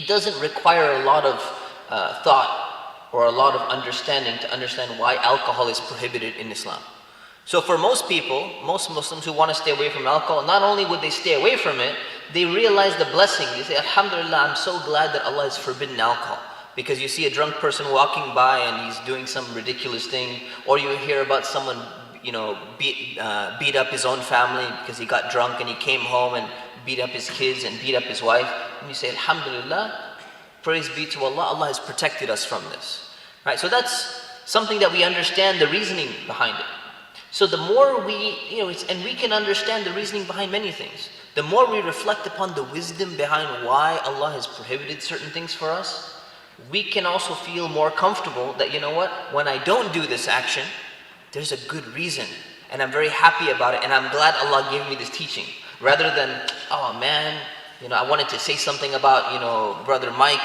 it doesn't require a lot of thought or a lot of understanding to understand why alcohol is prohibited in Islam. So for most people, most Muslims who want to stay away from alcohol, not only would they stay away from it, they realize the blessing. They say, Alhamdulillah, I'm so glad that Allah has forbidden alcohol. Because you see a drunk person walking by and he's doing some ridiculous thing, or you hear about someone, beat up his own family because he got drunk and he came home and beat up his kids and beat up his wife. And you say, Alhamdulillah, praise be to Allah, Allah has protected us from this. Right? So that's something that we understand the reasoning behind it. So the more we, and we can understand the reasoning behind many things. The more we reflect upon the wisdom behind why Allah has prohibited certain things for us, we can also feel more comfortable that, when I don't do this action, there's a good reason. And I'm very happy about it, and I'm glad Allah gave me this teaching. Rather than, oh man, I wanted to say something about, Brother Mike,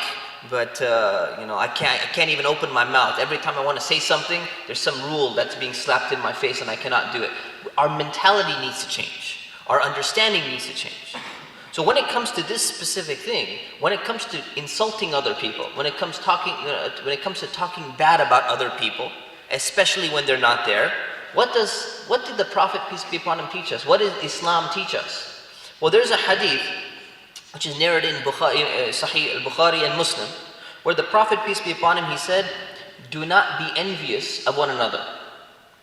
but I can't even open my mouth. Every time I want to say something, there's some rule that's being slapped in my face and I cannot do it. Our mentality needs to change. Our understanding needs to change. So when it comes to this specific thing, when it comes to insulting other people, when it comes to talking bad about other people, especially when they're not there, what did the Prophet, peace be upon him, teach us? What did Islam teach us? Well, there's a hadith which is narrated in Sahih al-Bukhari and Muslim, where the Prophet, peace be upon him, he said, do not be envious of one another.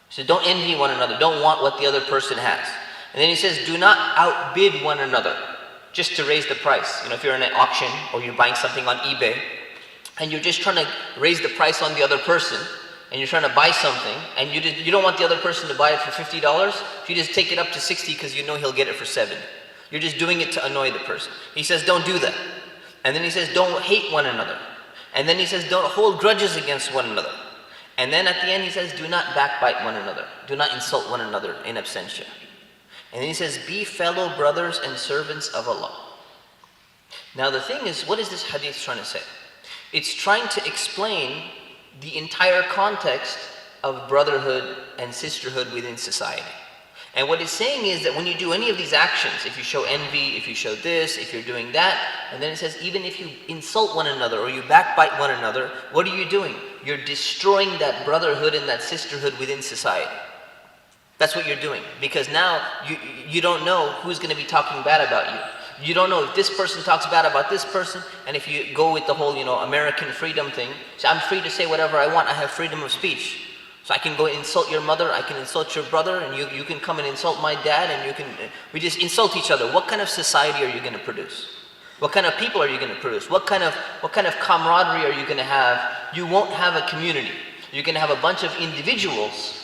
He said, don't envy one another, don't want what the other person has. And then he says, do not outbid one another, just to raise the price. If you're in an auction or you're buying something on eBay, and you're just trying to raise the price on the other person, and you're trying to buy something, and you don't want the other person to buy it for $50, you just take it up to 60 because you know he'll get it for 70. You're just doing it to annoy the person. He says, don't do that. And then he says, don't hate one another. And then he says, don't hold grudges against one another. And then at the end he says, do not backbite one another. Do not insult one another in absentia. And then he says, be fellow brothers and servants of Allah. Now the thing is, what is this hadith trying to say? It's trying to explain the entire context of brotherhood and sisterhood within society. And what it's saying is that when you do any of these actions, if you show envy, if you show this, if you're doing that, and then it says even if you insult one another or you backbite one another, what are you doing? You're destroying that brotherhood and that sisterhood within society. That's what you're doing. Because now you don't know who's going to be talking bad about you. You don't know if this person talks bad about this person, and if you go with the whole, American freedom thing, so I'm free to say whatever I want, I have freedom of speech. So I can go insult your mother, I can insult your brother, and you can come and insult my dad, and we just insult each other. What kind of society are you going to produce? What kind of people are you going to produce? What kind of camaraderie are you going to have? You won't have a community. You're going to have a bunch of individuals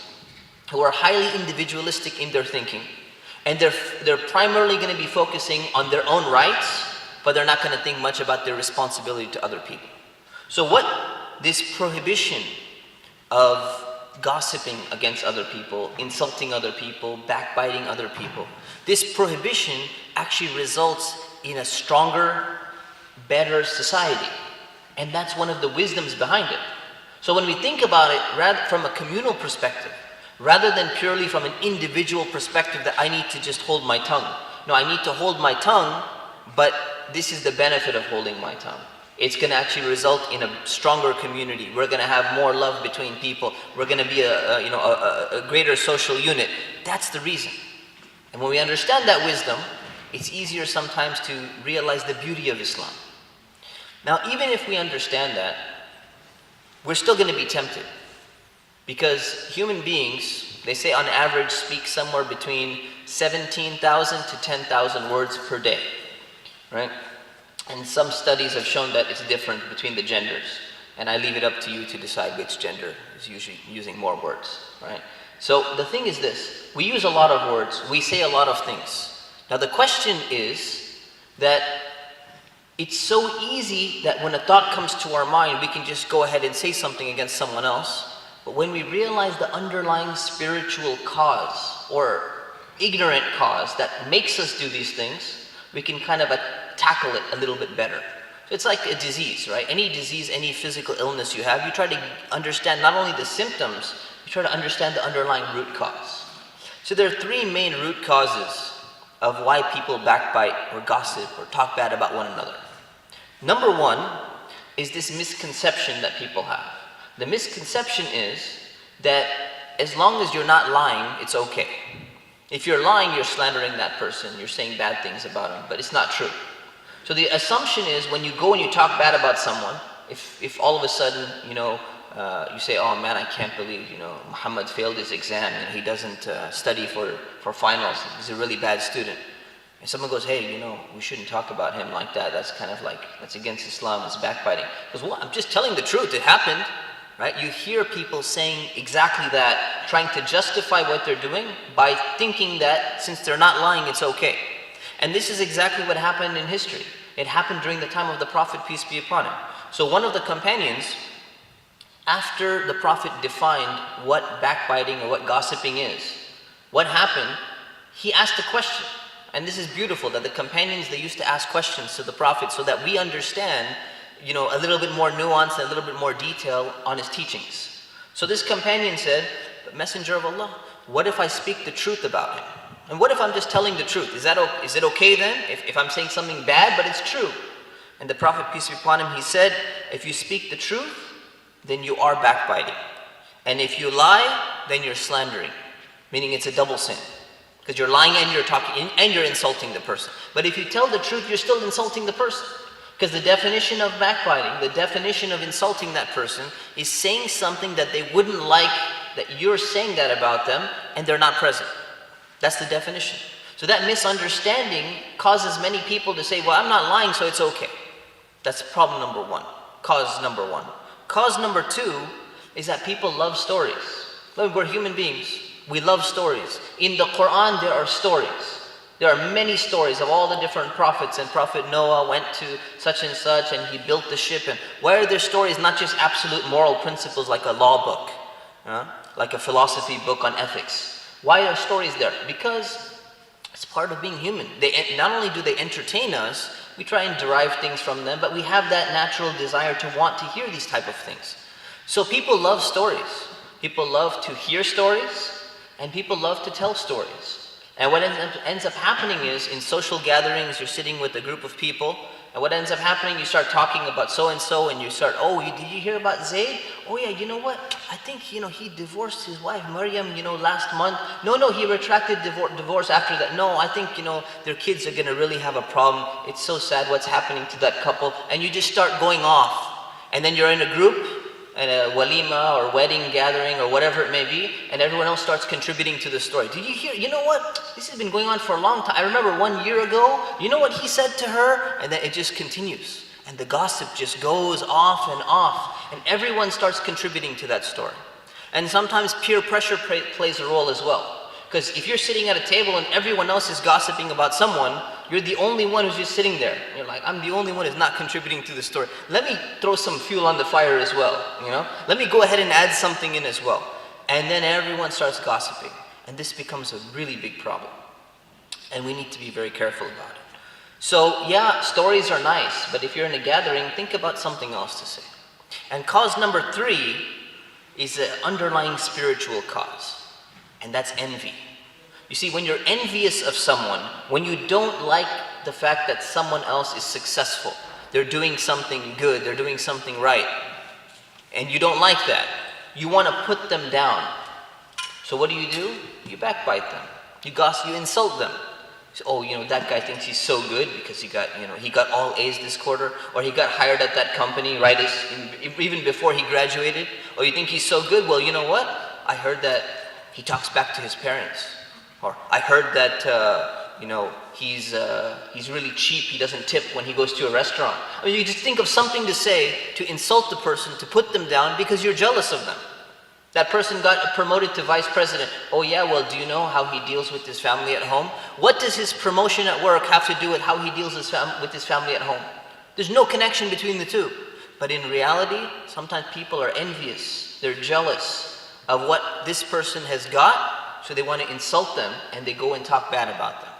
who are highly individualistic in their thinking, and they're primarily going to be focusing on their own rights, but they're not going to think much about their responsibility to other people. So what this prohibition of gossiping against other people, insulting other people, backbiting other people, this prohibition actually results in a stronger, better society. And that's one of the wisdoms behind it. So when we think about it rather from a communal perspective, rather than purely from an individual perspective that I need to just hold my tongue. No, I need to hold my tongue, but this is the benefit of holding my tongue. It's going to actually result in a stronger community. We're going to have more love between people. We're going to be a greater social unit. That's the reason. And when we understand that wisdom, it's easier sometimes to realize the beauty of Islam. Now, even if we understand that, we're still going to be tempted. Because human beings, they say on average, speak somewhere between 17,000 to 10,000 words per day. Right? And some studies have shown that it's different between the genders. And I leave it up to you to decide which gender is usually using more words, right? So the thing is this, we use a lot of words, we say a lot of things. Now the question is that it's so easy that when a thought comes to our mind, we can just go ahead and say something against someone else. But when we realize the underlying spiritual cause or ignorant cause that makes us do these things, we can kind of tackle it a little bit better. So it's like a disease, right? Any disease, any physical illness you have, you try to understand not only the symptoms, you try to understand the underlying root cause. So there are three main root causes of why people backbite or gossip or talk bad about one another. Number one is this misconception that people have. The misconception is that as long as you're not lying, it's okay. If you're lying, you're slandering that person, you're saying bad things about him, but it's not true. So the assumption is when you go and you talk bad about someone, if all of a sudden, you say, oh man, I can't believe, Muhammad failed his exam and he doesn't study for finals, he's a really bad student. And someone goes, hey, we shouldn't talk about him like that. That's kind of like, that's against Islam, it's backbiting. Because, well, I'm just telling the truth, it happened, right? You hear people saying exactly that, trying to justify what they're doing by thinking that since they're not lying, it's okay. And this is exactly what happened in history. It happened during the time of the Prophet, peace be upon him. So one of the companions, after the Prophet defined what backbiting or what gossiping is, what happened, he asked a question. And this is beautiful, that the companions, they used to ask questions to the Prophet so that we understand, a little bit more nuance and a little bit more detail on his teachings. So this companion said, Messenger of Allah, what if I speak the truth about him? And what if I'm just telling the truth? Is it okay then, if I'm saying something bad, but it's true? And the Prophet, peace be upon him, he said, if you speak the truth, then you are backbiting. And if you lie, then you're slandering. Meaning it's a double sin. Because you're lying and you're talking and you're insulting the person. But if you tell the truth, you're still insulting the person. Because the definition of backbiting, the definition of insulting that person is saying something that they wouldn't like, that you're saying that about them, and they're not present. That's the definition. So that misunderstanding causes many people to say, well, I'm not lying, so it's okay. That's problem number one. Cause number one. Cause number two is that people love stories. Look, we're human beings. We love stories. In the Quran, there are stories. There are many stories of all the different prophets, and Prophet Noah went to such and such and he built the ship. And why are there stories, not just absolute moral principles like a law book, like a philosophy book on ethics? Why are stories there? Because it's part of being human. Not only do they entertain us, we try and derive things from them, but we have that natural desire to want to hear these type of things. So people love stories. People love to hear stories. And people love to tell stories. And what ends up happening is, in social gatherings, you're sitting with a group of people, and what ends up happening, you start talking about so-and-so, and you start, did you hear about Zayd? Oh yeah, you know what? I think, he divorced his wife, Maryam, last month. No, he retracted divorce after that. No, I think, their kids are gonna really have a problem. It's so sad what's happening to that couple. And you just start going off. And then you're in a group, at a walima or wedding gathering or whatever it may be, and everyone else starts contributing to the story. Did you hear? You know what? This has been going on for a long time. I remember 1 year ago, you know what he said to her? And then it just continues. And the gossip just goes off and off. And everyone starts contributing to that story. And sometimes peer pressure plays a role as well. Because if you're sitting at a table and everyone else is gossiping about someone, you're the only one who's just sitting there. You're like, I'm the only one who's not contributing to the story. Let me throw some fuel on the fire as well, Let me go ahead and add something in as well. And then everyone starts gossiping. And this becomes a really big problem. And we need to be very careful about it. So yeah, stories are nice, but if you're in a gathering, think about something else to say. And cause number three is an underlying spiritual cause. And that's envy. You see, when you're envious of someone, when you don't like the fact that someone else is successful, they're doing something good, they're doing something right, and you don't like that, you want to put them down. So what do? You backbite them. You gossip, you insult them. You say, that guy thinks he's so good because he got all A's this quarter, or he got hired at that company right even before he graduated. Or you think he's so good, well, you know what? I heard that he talks back to his parents. Or I heard that, he's really cheap, he doesn't tip when he goes to a restaurant. You just think of something to say to insult the person, to put them down because you're jealous of them. That person got promoted to vice president. Oh yeah, well, do you know how he deals with his family at home? What does his promotion at work have to do with how he deals with his family at home? There's no connection between the two. But in reality, sometimes people are envious. They're jealous of what this person has got, so they want to insult them, and they go and talk bad about them.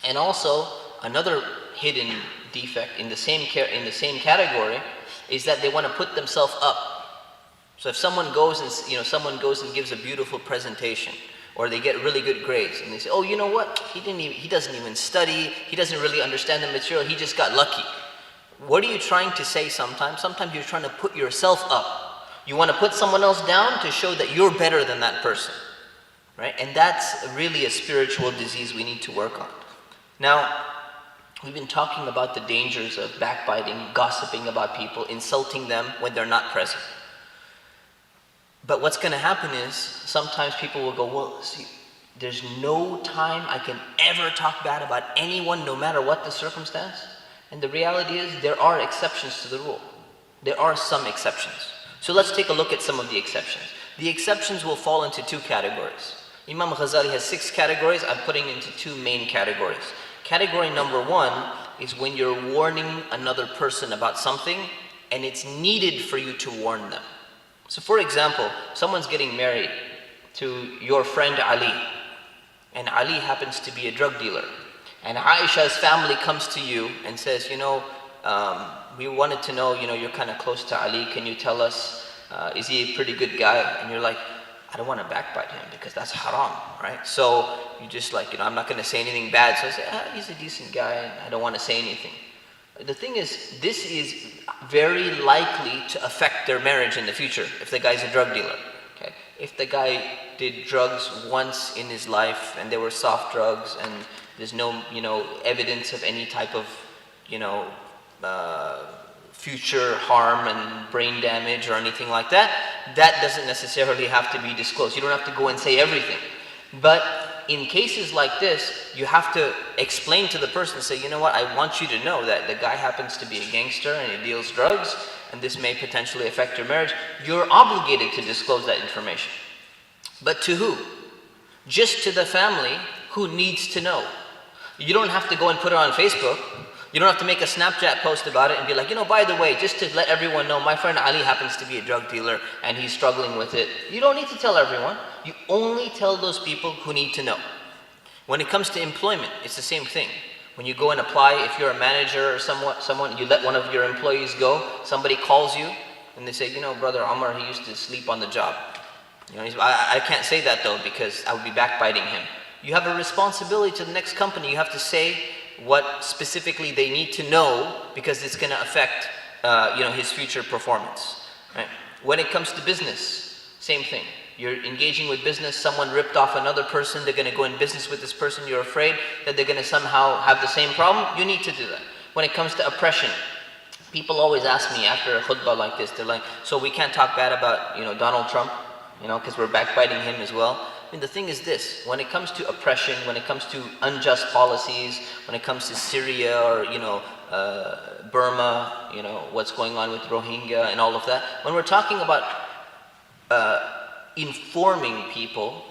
And also, another hidden defect in the same category is that they want to put themselves up. So if someone goes and gives a beautiful presentation, or they get really good grades, and they say, you know what? He doesn't even study. He doesn't really understand the material. He just got lucky. What are you trying to say sometimes? Sometimes you're trying to put yourself up. You want to put someone else down to show that you're better than that person. Right? And that's really a spiritual disease we need to work on. Now, we've been talking about the dangers of backbiting, gossiping about people, insulting them when they're not present. But what's going to happen is, sometimes people will go, well, see, there's no time I can ever talk bad about anyone, no matter what the circumstance. And the reality is, there are exceptions to the rule. There are some exceptions. So let's take a look at some of the exceptions. The exceptions will fall into two categories. Imam Ghazali has 6 categories. I'm putting into 2 main categories. Category number 1 is when you're warning another person about something and it's needed for you to warn them. So for example, someone's getting married to your friend Ali, and Ali happens to be a drug dealer. And Aisha's family comes to you and says, we wanted to know, you're kind of close to Ali, can you tell us, is he a pretty good guy? And you're like, I don't want to backbite him because that's haram, right? So you just like, I'm not going to say anything bad. So I say, he's a decent guy and I don't want to say anything. The thing is, this is very likely to affect their marriage in the future if the guy's a drug dealer. Okay? If the guy did drugs once in his life and they were soft drugs and there's no, evidence of any type of, future harm and brain damage or anything like that, that doesn't necessarily have to be disclosed. You don't have to go and say everything. But in cases like this, you have to explain to the person, say, you know what, I want you to know that the guy happens to be a gangster and he deals drugs, and this may potentially affect your marriage. You're obligated to disclose that information. But to who? Just to the family who needs to know. You don't have to go and put it on Facebook. You don't have to make a Snapchat post about it and be like, by the way, just to let everyone know, my friend Ali happens to be a drug dealer and he's struggling with it. You don't need to tell everyone. You only tell those people who need to know. When it comes to employment, it's the same thing. When you go and apply, if you're a manager or someone, you let one of your employees go, somebody calls you and they say, brother Umar, he used to sleep on the job. I can't say that though because I would be backbiting him. You have a responsibility to the next company. You have to say what specifically they need to know because it's going to affect his future performance. Right? When it comes to business, same thing. You're engaging with business, someone ripped off another person, they're going to go in business with this person, you're afraid that they're going to somehow have the same problem, you need to do that. When it comes to oppression, people always ask me after a khutbah like this, they're like, so we can't talk bad about Donald Trump, because we're backbiting him as well. The thing is this, when it comes to oppression, when it comes to unjust policies, when it comes to Syria or, Burma, what's going on with Rohingya and all of that, when we're talking about informing people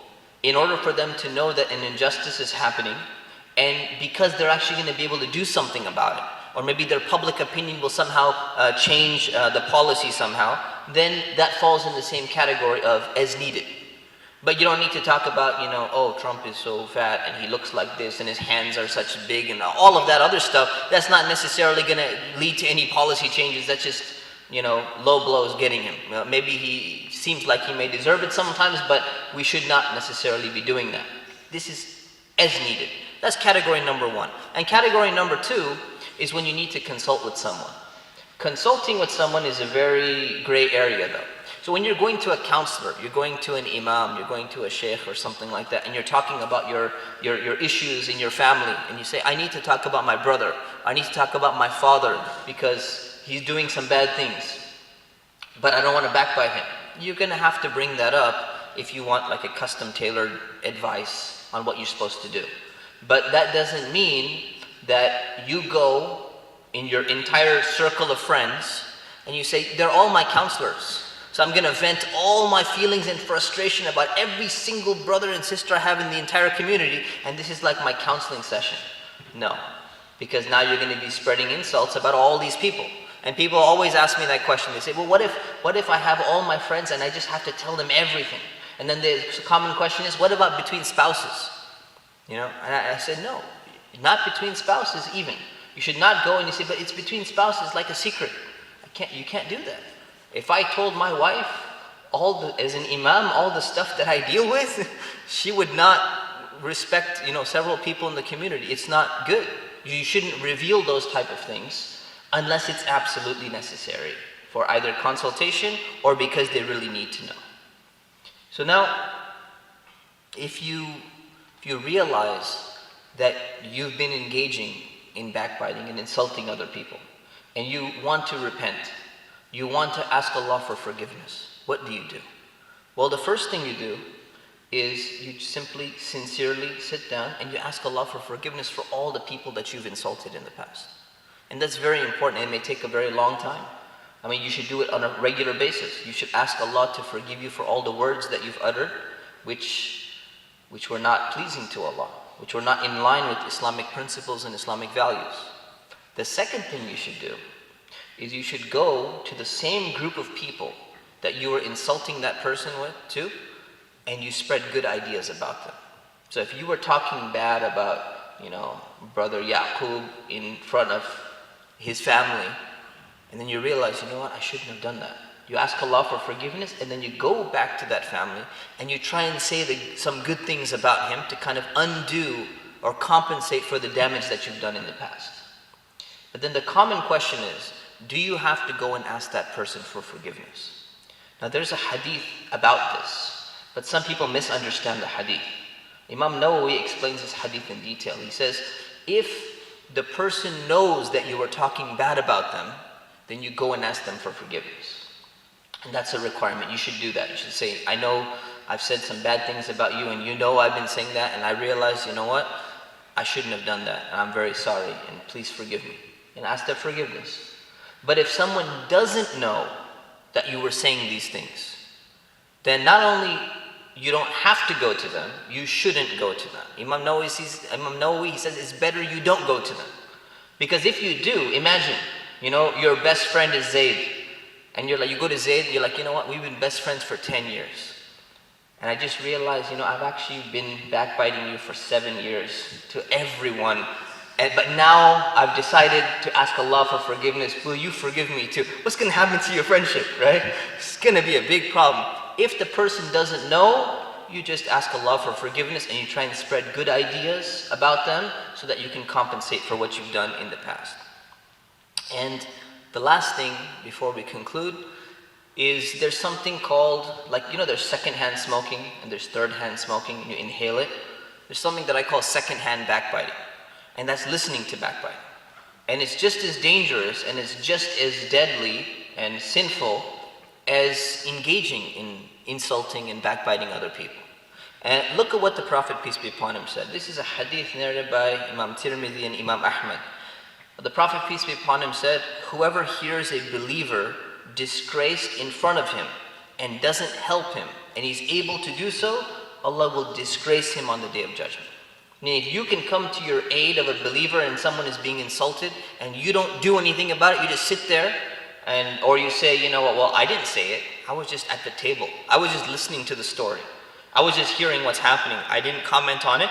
in order for them to know that an injustice is happening, and because they're actually going to be able to do something about it, or maybe their public opinion will somehow change the policy somehow, then that falls in the same category of as needed. But you don't need to talk about, oh, Trump is so fat and he looks like this and his hands are such big and all of that other stuff. That's not necessarily going to lead to any policy changes. That's just, low blows getting him. Maybe he seems like he may deserve it sometimes, but we should not necessarily be doing that. This is as needed. That's category number 1. And category number 2 is when you need to consult with someone. Consulting with someone is a very gray area though. So when you're going to a counselor, you're going to an imam, you're going to a sheikh or something like that, and you're talking about your issues in your family, and you say, I need to talk about my brother, I need to talk about my father because he's doing some bad things, but I don't want to backbite him. You're going to have to bring that up if you want like a custom tailored advice on what you're supposed to do. But that doesn't mean that you go in your entire circle of friends and you say, they're all my counselors. So I'm going to vent all my feelings and frustration about every single brother and sister I have in the entire community, and this is like my counseling session. No, because now you're going to be spreading insults about all these people. And people always ask me that question. They say, well, what if I have all my friends and I just have to tell them everything? And then the common question is, what about between spouses? And I said, no, not between spouses even. You should not go and you say, but it's between spouses like a secret. You can't do that. If I told my wife as an imam, all the stuff that I deal with, she would not respect, several people in the community. It's not good. You shouldn't reveal those type of things unless it's absolutely necessary for either consultation or because they really need to know. So now, if you realize that you've been engaging in backbiting and insulting other people, and you want to repent, you want to ask Allah for forgiveness, what do you do? Well, the first thing you do is you simply, sincerely sit down and you ask Allah for forgiveness for all the people that you've insulted in the past. And that's very important. It may take a very long time. I mean, you should do it on a regular basis. You should ask Allah to forgive you for all the words that you've uttered which were not pleasing to Allah, which were not in line with Islamic principles and Islamic values. The second thing you should do is you should go to the same group of people that you were insulting that person to, and you spread good ideas about them. So if you were talking bad about, brother Yaqub in front of his family, and then you realize, you know what, I shouldn't have done that. You ask Allah for forgiveness, and then you go back to that family, and you try and say some good things about him to kind of undo or compensate for the damage that you've done in the past. But then the common question is, do you have to go and ask that person for forgiveness? Now there's a hadith about this, but some people misunderstand the hadith. Imam Nawawi explains this hadith in detail. He says, if the person knows that you were talking bad about them, then you go and ask them for forgiveness. And that's a requirement. You should do that. You should say, I know I've said some bad things about you, and you know I've been saying that, and I realize, you know what, I shouldn't have done that, and I'm very sorry, and please forgive me. And ask their forgiveness. But if someone doesn't know that you were saying these things, then not only you don't have to go to them, you shouldn't go to them. Imam Nawawi, he says it's better you don't go to them. Because if you do, imagine, your best friend is Zayd, and you go to Zayd, you're like, you know what, we've been best friends for 10 years. And I just realized, I've actually been backbiting you for 7 years to everyone. But now I've decided to ask Allah for forgiveness. Will you forgive me too? What's going to happen to your friendship, right? It's going to be a big problem. If the person doesn't know, you just ask Allah for forgiveness and you try and spread good ideas about them so that you can compensate for what you've done in the past. And the last thing before we conclude is there's something called, there's secondhand smoking and there's third-hand smoking, and you inhale it. There's something that I call secondhand backbiting. And that's listening to backbiting. And it's just as dangerous and it's just as deadly and sinful as engaging in insulting and backbiting other people. And look at what the Prophet, peace be upon him, said. This is a hadith narrated by Imam Tirmidhi and Imam Ahmad. The Prophet, peace be upon him, said, whoever hears a believer disgraced in front of him and doesn't help him, and he's able to do so, Allah will disgrace him on the Day of Judgment. If you can come to your aid of a believer and someone is being insulted and you don't do anything about it, you just sit there or you say, you know what, well, I didn't say it. I was just at the table. I was just listening to the story. I was just hearing what's happening. I didn't comment on it,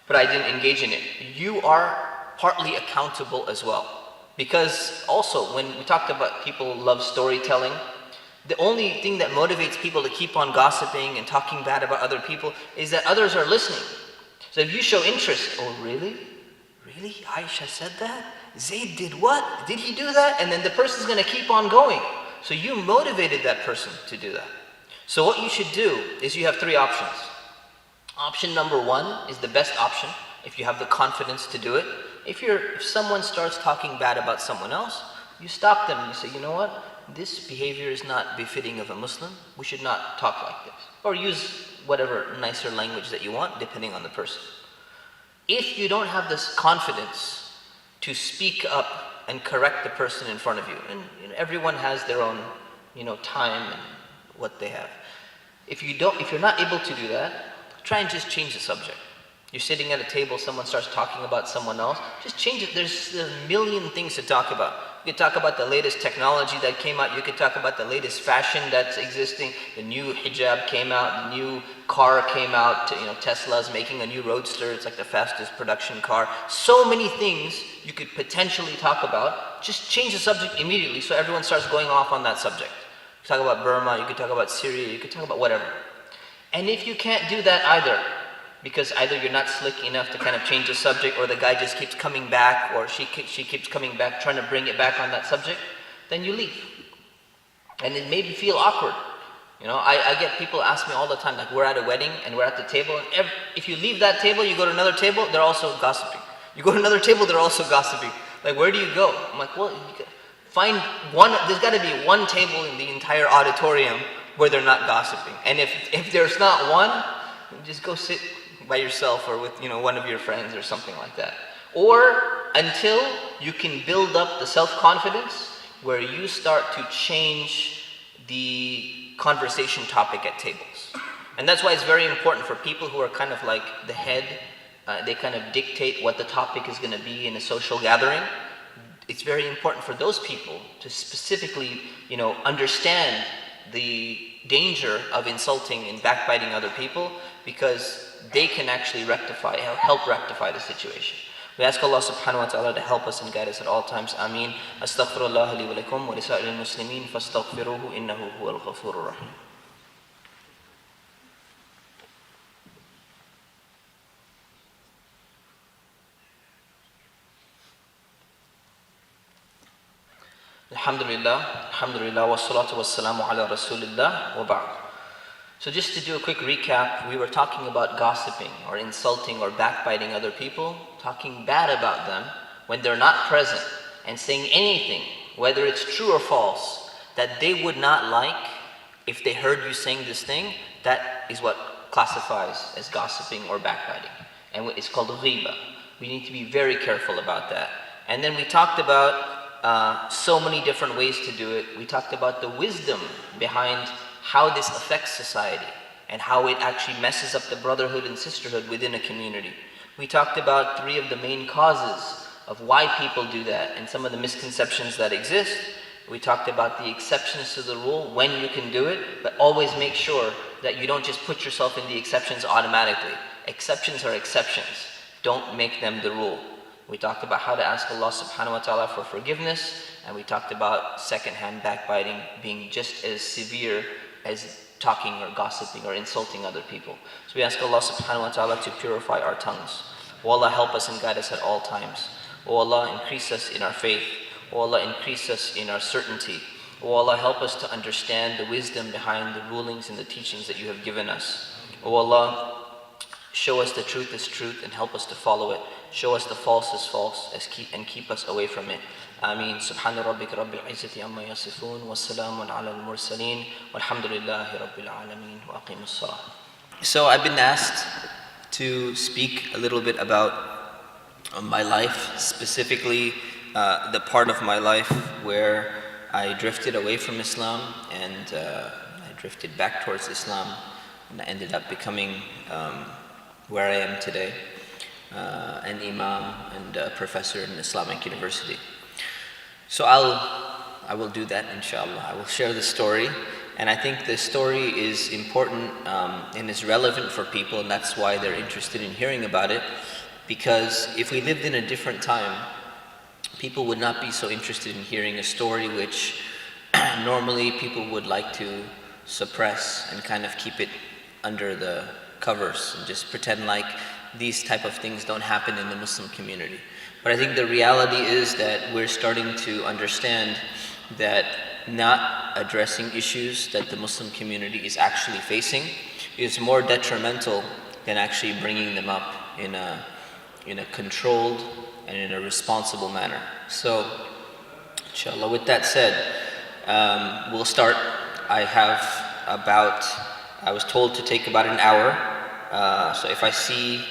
but I didn't engage in it. You are partly accountable as well. Because also, when we talked about people love storytelling, the only thing that motivates people to keep on gossiping and talking bad about other people is that others are listening. So if you show interest, oh really? Really? Aisha said that? Zayd did what? Did he do that? And then the person's going to keep on going. So you motivated that person to do that. So what you should do is you have 3 options. Option number 1 is the best option if you have the confidence to do it. If someone starts talking bad about someone else, you stop them and you say, you know what? This behavior is not befitting of a Muslim. We should not talk like this. Or use whatever nicer language that you want, depending on the person. If you don't have this confidence to speak up and correct the person in front of you, and everyone has their own, time and what they have. If you're not able to do that, try and just change the subject. You're sitting at a table, someone starts talking about someone else, just change it. There's a million things to talk about. You could talk about the latest technology that came out. You could talk about the latest fashion that's existing. The new hijab came out. The new car came out. Tesla's making a new roadster. It's like the fastest production car. So many things you could potentially talk about. Just change the subject immediately so everyone starts going off on that subject. You could talk about Burma. You could talk about Syria. You could talk about whatever. And if you can't do that either, because either you're not slick enough to kind of change the subject, or the guy just keeps coming back, or she keeps coming back trying to bring it back on that subject, then you leave. And it made me feel awkward. I get people ask me all the time, like we're at a wedding and we're at the table, and if you leave that table, you go to another table, they're also gossiping. You go to another table, they're also gossiping. Like, where do you go? I'm like, well, find one. There's got to be one table in the entire auditorium where they're not gossiping. And if there's not one, just go sit by yourself or with one of your friends or something like that. Or until you can build up the self-confidence where you start to change the conversation topic at tables. And that's why it's very important for people who are kind of like the head, they kind of dictate what the topic is going to be in a social gathering. It's very important for those people to specifically, understand the danger of insulting and backbiting other people, because they can actually help rectify the situation. We ask Allah subhanahu wa ta'ala to help us and guide us at all times. Ameen. Astaghfirullah li wa lakum wa li sa'iril muslimin fastaghfiruhu innahu huwal ghafurur rahim. Alhamdulillah, wa salatu wa salamu ala rasulillah wa ba'd. So just to do a quick recap, we were talking about gossiping or insulting or backbiting other people, talking bad about them when they're not present, and saying anything, whether it's true or false, that they would not like if they heard you saying this thing. That is what classifies as gossiping or backbiting, and it's called ghiba. We need to be very careful about that. And then we talked about so many different ways to do it. We talked about the wisdom behind how this affects society and how it actually messes up the brotherhood and sisterhood within a community. We talked about 3 of the main causes of why people do that and some of the misconceptions that exist. We talked about the exceptions to the rule, when you can do it, but always make sure that you don't just put yourself in the exceptions automatically. Exceptions are exceptions. Don't make them the rule. We talked about how to ask Allah subhanahu wa ta'ala for forgiveness, and we talked about secondhand backbiting being just as severe as talking or gossiping or insulting other people. So we ask Allah subhanahu wa ta'ala to purify our tongues. O Allah, help us and guide us at all times. O Allah, increase us in our faith. O Allah, increase us in our certainty. O Allah, help us to understand the wisdom behind the rulings and the teachings that you have given us. O Allah, show us the truth as truth and help us to follow it. Show us the false as false and keep us away from it. Ameen. Subhana rabbika rabbil izzati amma yasifun wa salamun ala al-mursaleen walhamdulillahi rabbil alameen wa aqimus salah. So I've been asked to speak a little bit about my life, specifically the part of my life where I drifted away from Islam and I drifted back towards Islam, and I ended up becoming where I am today, an imam and a professor in Islamic university. So I will do that, inshallah. I will share the story, and I think the story is important and is relevant for people, and that's why they're interested in hearing about it, because if we lived in a different time, people would not be so interested in hearing a story which normally people would like to suppress and kind of keep it under the covers and just pretend like these type of things don't happen in the Muslim community. But I think the reality is that we're starting to understand that not addressing issues that the Muslim community is actually facing is more detrimental than actually bringing them up in a controlled and in a responsible manner. So, inshallah, with that said, we'll start. I was told to take about an hour. So if I see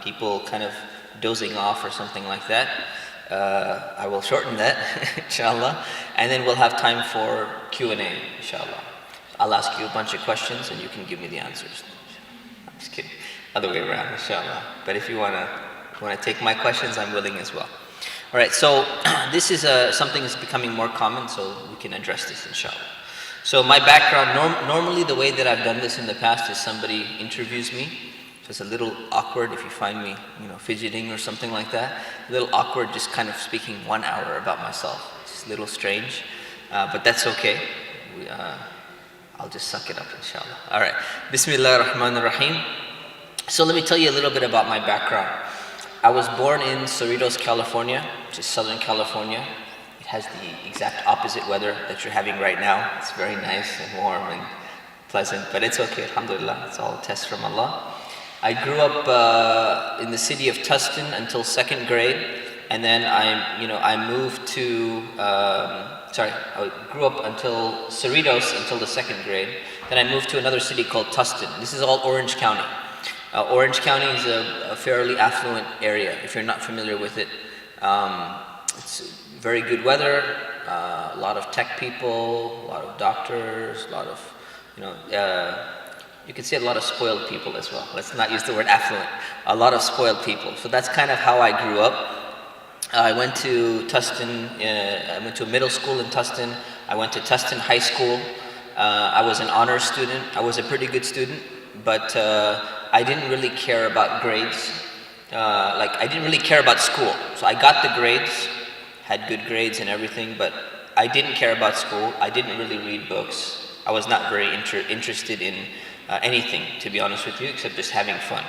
people kind of dozing off or something like that, I will shorten that, inshallah. And then we'll have time for Q&A, inshallah. I'll ask you a bunch of questions and you can give me the answers. I'm just kidding. Other way around, inshallah. But if you want to take my questions, I'm willing as well. All right, so this is something that's becoming more common, so we can address this, inshallah. So my background, normally the way that I've done this in the past is somebody interviews me. So it's a little awkward if you find me, fidgeting or something like that. A little awkward just kind of speaking 1 hour about myself. It's a little strange, but that's okay. I'll just suck it up, inshallah. All right. Bismillah ar-Rahman ar-Rahim. So let me tell you a little bit about my background. I was born in Cerritos, California, which is Southern California. It has the exact opposite weather that you're having right now. It's very nice and warm and pleasant, but it's okay, alhamdulillah. It's all a test from Allah. I grew up in the city of Tustin until 2nd grade, and then I moved to, I grew up until Cerritos until the 2nd grade. Then I moved to another city called Tustin. This is all Orange County. Orange County is a fairly affluent area, if you're not familiar with it. It's very good weather, a lot of tech people, a lot of doctors, a lot of, you can see a lot of spoiled people as well. Let's not use the word affluent. A lot of spoiled people. So that's kind of how I grew up. I went to Tustin, I went to a middle school in Tustin. I went to Tustin High School. I was an honors student. I was a pretty good student, but I didn't really care about grades. I didn't really care about school. So I got the grades, had good grades and everything, but I didn't care about school. I didn't really read books. I was not very interested in anything, to be honest with you, except just having fun.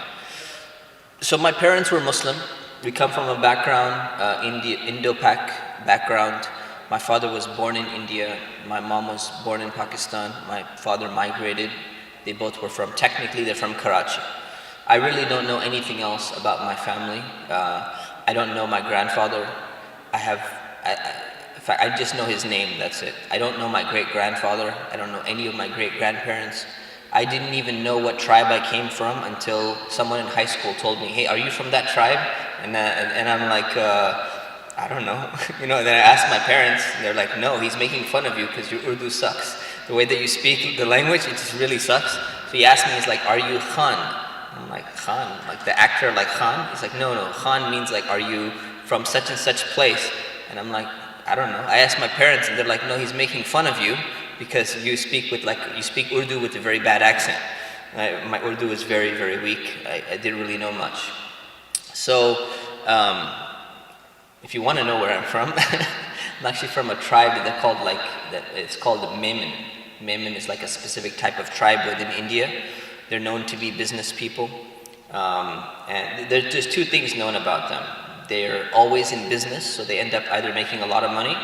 So my parents were Muslim. We come from a background, Indo-Pak background. My father was born in India. My mom was born in Pakistan. My father migrated. They both were technically they're from Karachi. I really don't know anything else about my family. I don't know my grandfather. In fact, I just know his name, that's it. I don't know my great-grandfather. I don't know any of my great-grandparents. I didn't even know what tribe I came from until someone in high school told me, hey, are you from that tribe? And I'm like, I don't know. Then I asked my parents, and they're like, no, he's making fun of you because your Urdu sucks. The way that you speak the language, it just really sucks. So he asked me, he's like, are you Khan? I'm like, Khan? Like the actor like Khan? He's like, no, Khan means like, are you from such and such place? And I'm like, I don't know. I asked my parents and they're like, no, he's making fun of you because you speak Urdu with a very bad accent. My Urdu is very, very weak. I didn't really know much. So, if you want to know where I'm from, I'm actually from a tribe that they're called it's called Memon. Memon is like a specific type of tribe within India. They're known to be business people. And there's two things known about them. They're always in business, so they end up either making a lot of money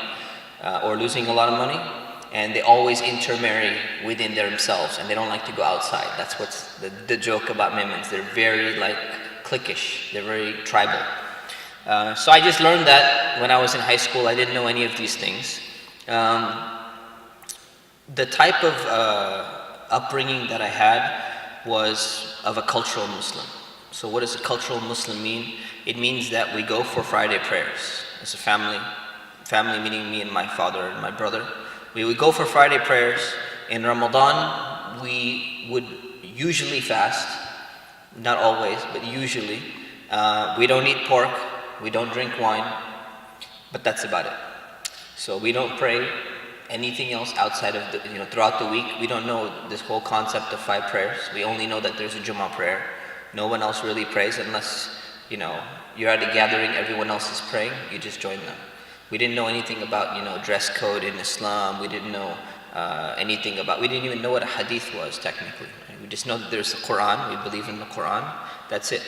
or losing a lot of money. And they always intermarry within themselves, and they don't like to go outside. That's what's the joke about Memons. They're very cliquish. They're very tribal. So I just learned that when I was in high school. I didn't know any of these things. The type of upbringing that I had was of a cultural Muslim. So what does a cultural Muslim mean? It means that we go for Friday prayers as a family. Family meaning me and my father and my brother. We would go for Friday prayers. In Ramadan, we would usually fast. Not always, but usually. We don't eat pork. We don't drink wine. But that's about it. So we don't pray anything else outside of throughout the week. We don't know this whole concept of 5 prayers. We only know that there's a Jummah prayer. No one else really prays unless, you're at a gathering, everyone else is praying, you just join them. We didn't know anything about, dress code in Islam. We didn't know we didn't even know what a hadith was technically. Right? We just know that there's the Quran. We believe in the Quran. That's it.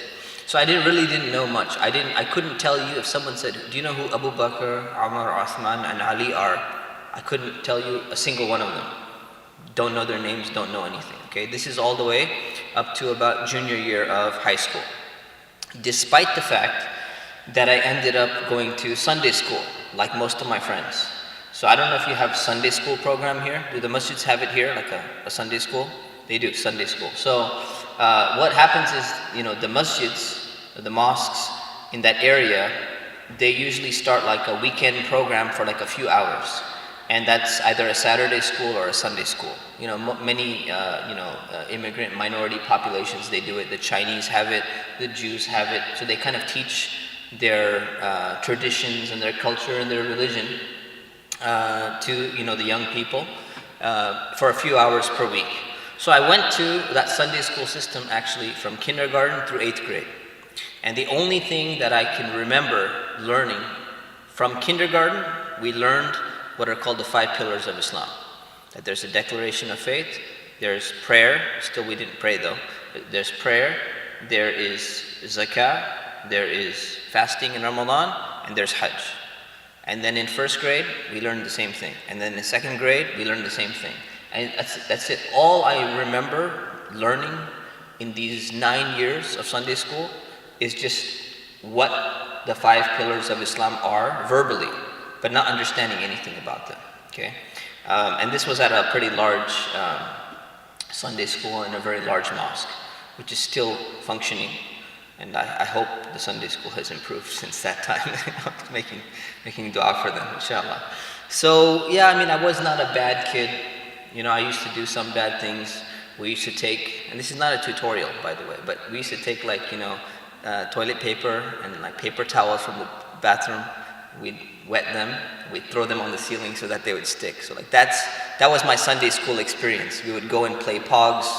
So I really didn't know much. I couldn't tell you if someone said, do you know who Abu Bakr, Umar, Uthman, and Ali are? I couldn't tell you a single one of them. Don't know their names, don't know anything. Okay, this is all the way up to about junior year of high school. Despite the fact that I ended up going to Sunday school, like most of my friends. So I don't know if you have Sunday school program here. Do the masjids have it here, like a Sunday school? They do, Sunday school. So what happens is, the masjids, the mosques in that area, they usually start like a weekend program for like a few hours. And that's either a Saturday school or a Sunday school. Many immigrant minority populations, they do it. The Chinese have it, the Jews have it. So they kind of teach their traditions and their culture and their religion to the young people for a few hours per week. So I went to that Sunday school system actually from kindergarten through 8th grade. And the only thing that I can remember learning from kindergarten, we learned what are called the 5 pillars of Islam. That there's a declaration of faith, there's prayer, still we didn't pray though, there's prayer, there is zakah, there is fasting in Ramadan, and there's Hajj. And then in first grade, we learned the same thing. And then in second grade, we learned the same thing. And that's it. All I remember learning in these 9 years of Sunday school is just what the 5 pillars of Islam are verbally, but not understanding anything about them. Okay, and this was at a pretty large Sunday school in a very large mosque, which is still functioning. And I hope the Sunday school has improved since that time. making dua for them, inshallah. So yeah, I mean, I was not a bad kid. You know, I used to do some bad things. We used to take, and this is not a tutorial, by the way, but we used to take, like, you know, toilet paper and like paper towels from the bathroom. We'd wet them, we'd throw them on the ceiling so that they would stick. So like that was my Sunday school experience. We would go and play pogs.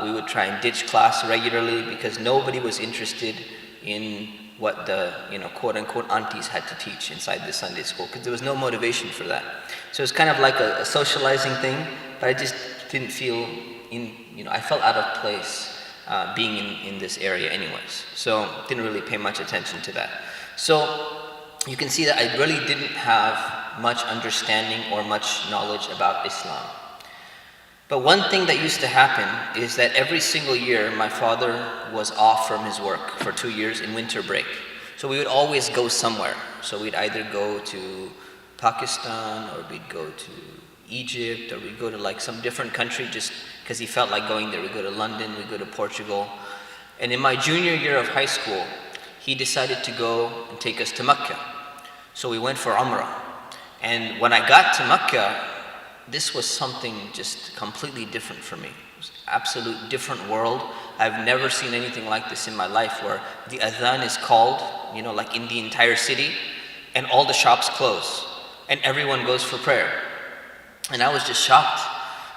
We would try and ditch class regularly because nobody was interested in what the, you know, quote unquote aunties had to teach inside the Sunday school, because there was no motivation for that. So it's kind of like a socializing thing, but I just didn't feel I felt out of place being in this area anyways. So didn't really pay much attention to that. So you can see that I really didn't have much understanding or much knowledge about Islam. But one thing that used to happen is that every single year my father was off from his work for 2 years in winter break. So we would always go somewhere. So we'd either go to Pakistan, or we'd go to Egypt, or we'd go to like some different country just because he felt like going there. We'd go to London, we'd go to Portugal. And in my junior year of high school, he decided to go and take us to Mecca. So we went for Umrah. And when I got to Mecca, this was something just completely different for me. It was an absolute different world. I've never seen anything like this in my life, where the adhan is called, you know, like in the entire city, and all the shops close, and everyone goes for prayer. And I was just shocked.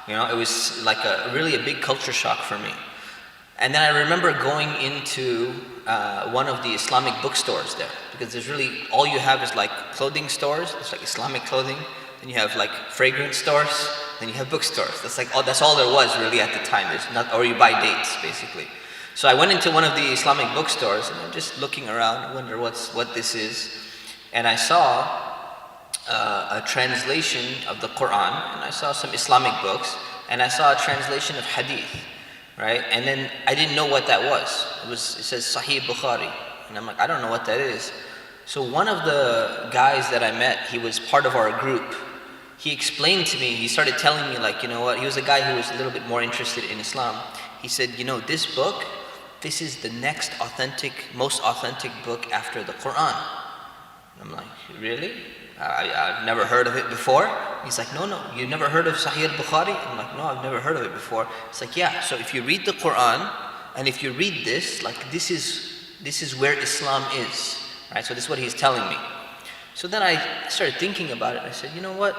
You know, it was like really a big culture shock for me. And then I remember going into one of the Islamic bookstores there, because there's really, all you have is like clothing stores. It's like Islamic clothing. Then you have like fragrance stores, then you have bookstores. That's all there was really at the time. There's not, or you buy dates basically. So I went into one of the Islamic bookstores and I'm just looking around. I wonder what this is, and I saw a translation of the Quran, and I saw some Islamic books, and I saw a translation of Hadith, right? And then I didn't know what that was. It says Sahih Bukhari, and I'm like, I don't know what that is. So one of the guys that I met, he was part of our group. He explained to me, he started telling me, like, you know what, he was a guy who was a little bit more interested in Islam. He said, you know, this book, this is the next most authentic book after the Quran. And I'm like, really? I've never heard of it before. He's like, no, you've never heard of Sahih al-Bukhari? I'm like, no, I've never heard of it before. It's like, yeah, so if you read the Quran, and if you read this, like, this is where Islam is. Right, so this is what he's telling me. So then I started thinking about it. I said, you know what?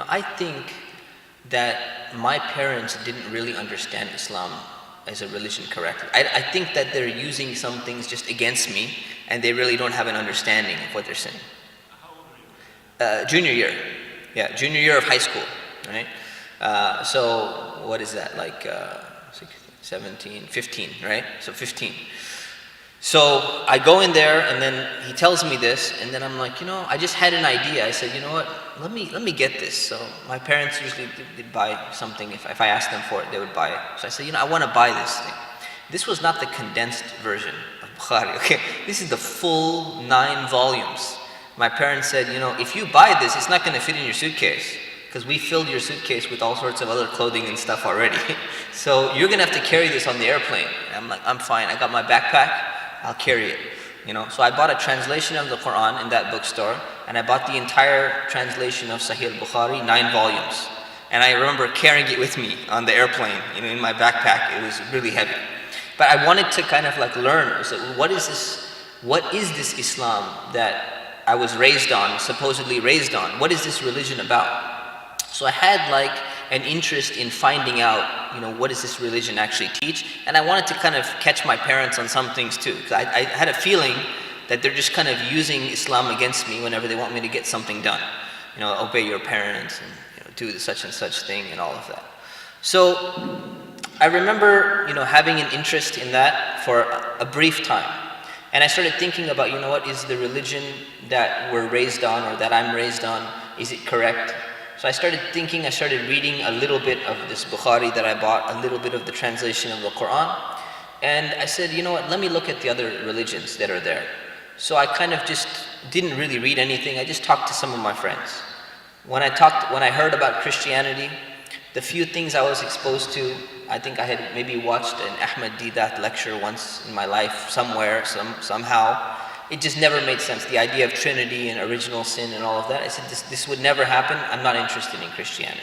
I think that my parents didn't really understand Islam as a religion correctly. I think that they're using some things just against me, and they really don't have an understanding of what they're saying. How old are you? Junior year. Yeah, junior year of high school, right? So what is that, like 17, 15, right? So 15. So I go in there, and then he tells me this, and then I'm like, you know, I just had an idea. I said, you know what, let me get this. So my parents usually did buy something. If I asked them for it, they would buy it. So I said, you know, I want to buy this thing. This was not the condensed version of Bukhari, okay? This is the full 9 volumes. My parents said, you know, if you buy this, it's not going to fit in your suitcase, because we filled your suitcase with all sorts of other clothing and stuff already. So you're going to have to carry this on the airplane. And I'm like, I'm fine. I got my backpack. I'll carry it, you know. So I bought a translation of the Quran in that bookstore, and I bought the entire translation of Sahih al-Bukhari, 9 volumes. And I remember carrying it with me on the airplane, you know, in my backpack. It was really heavy. But I wanted to kind of like learn, so what is this Islam that I was supposedly raised on? What is this religion about? So I had like an interest in finding out, you know, what does this religion actually teach? And I wanted to kind of catch my parents on some things too, because I had a feeling that they're just kind of using Islam against me whenever they want me to get something done. You know, obey your parents, and, you know, do such and such thing and all of that. So I remember, having an interest in that for a brief time. And I started thinking about, what is the religion that we're raised on or that I'm raised on? Is it correct? So I started thinking, I started reading a little bit of this Bukhari that I bought, a little bit of the translation of the Quran. And I said, let me look at the other religions that are there. So I kind of just didn't really read anything. I just talked to some of my friends. When I heard about Christianity, the few things I was exposed to, I think I had maybe watched an Ahmed Deedat lecture once in my life somewhere, somehow. It just never made sense. The idea of Trinity and original sin and all of that. I said, this would never happen. I'm not interested in Christianity.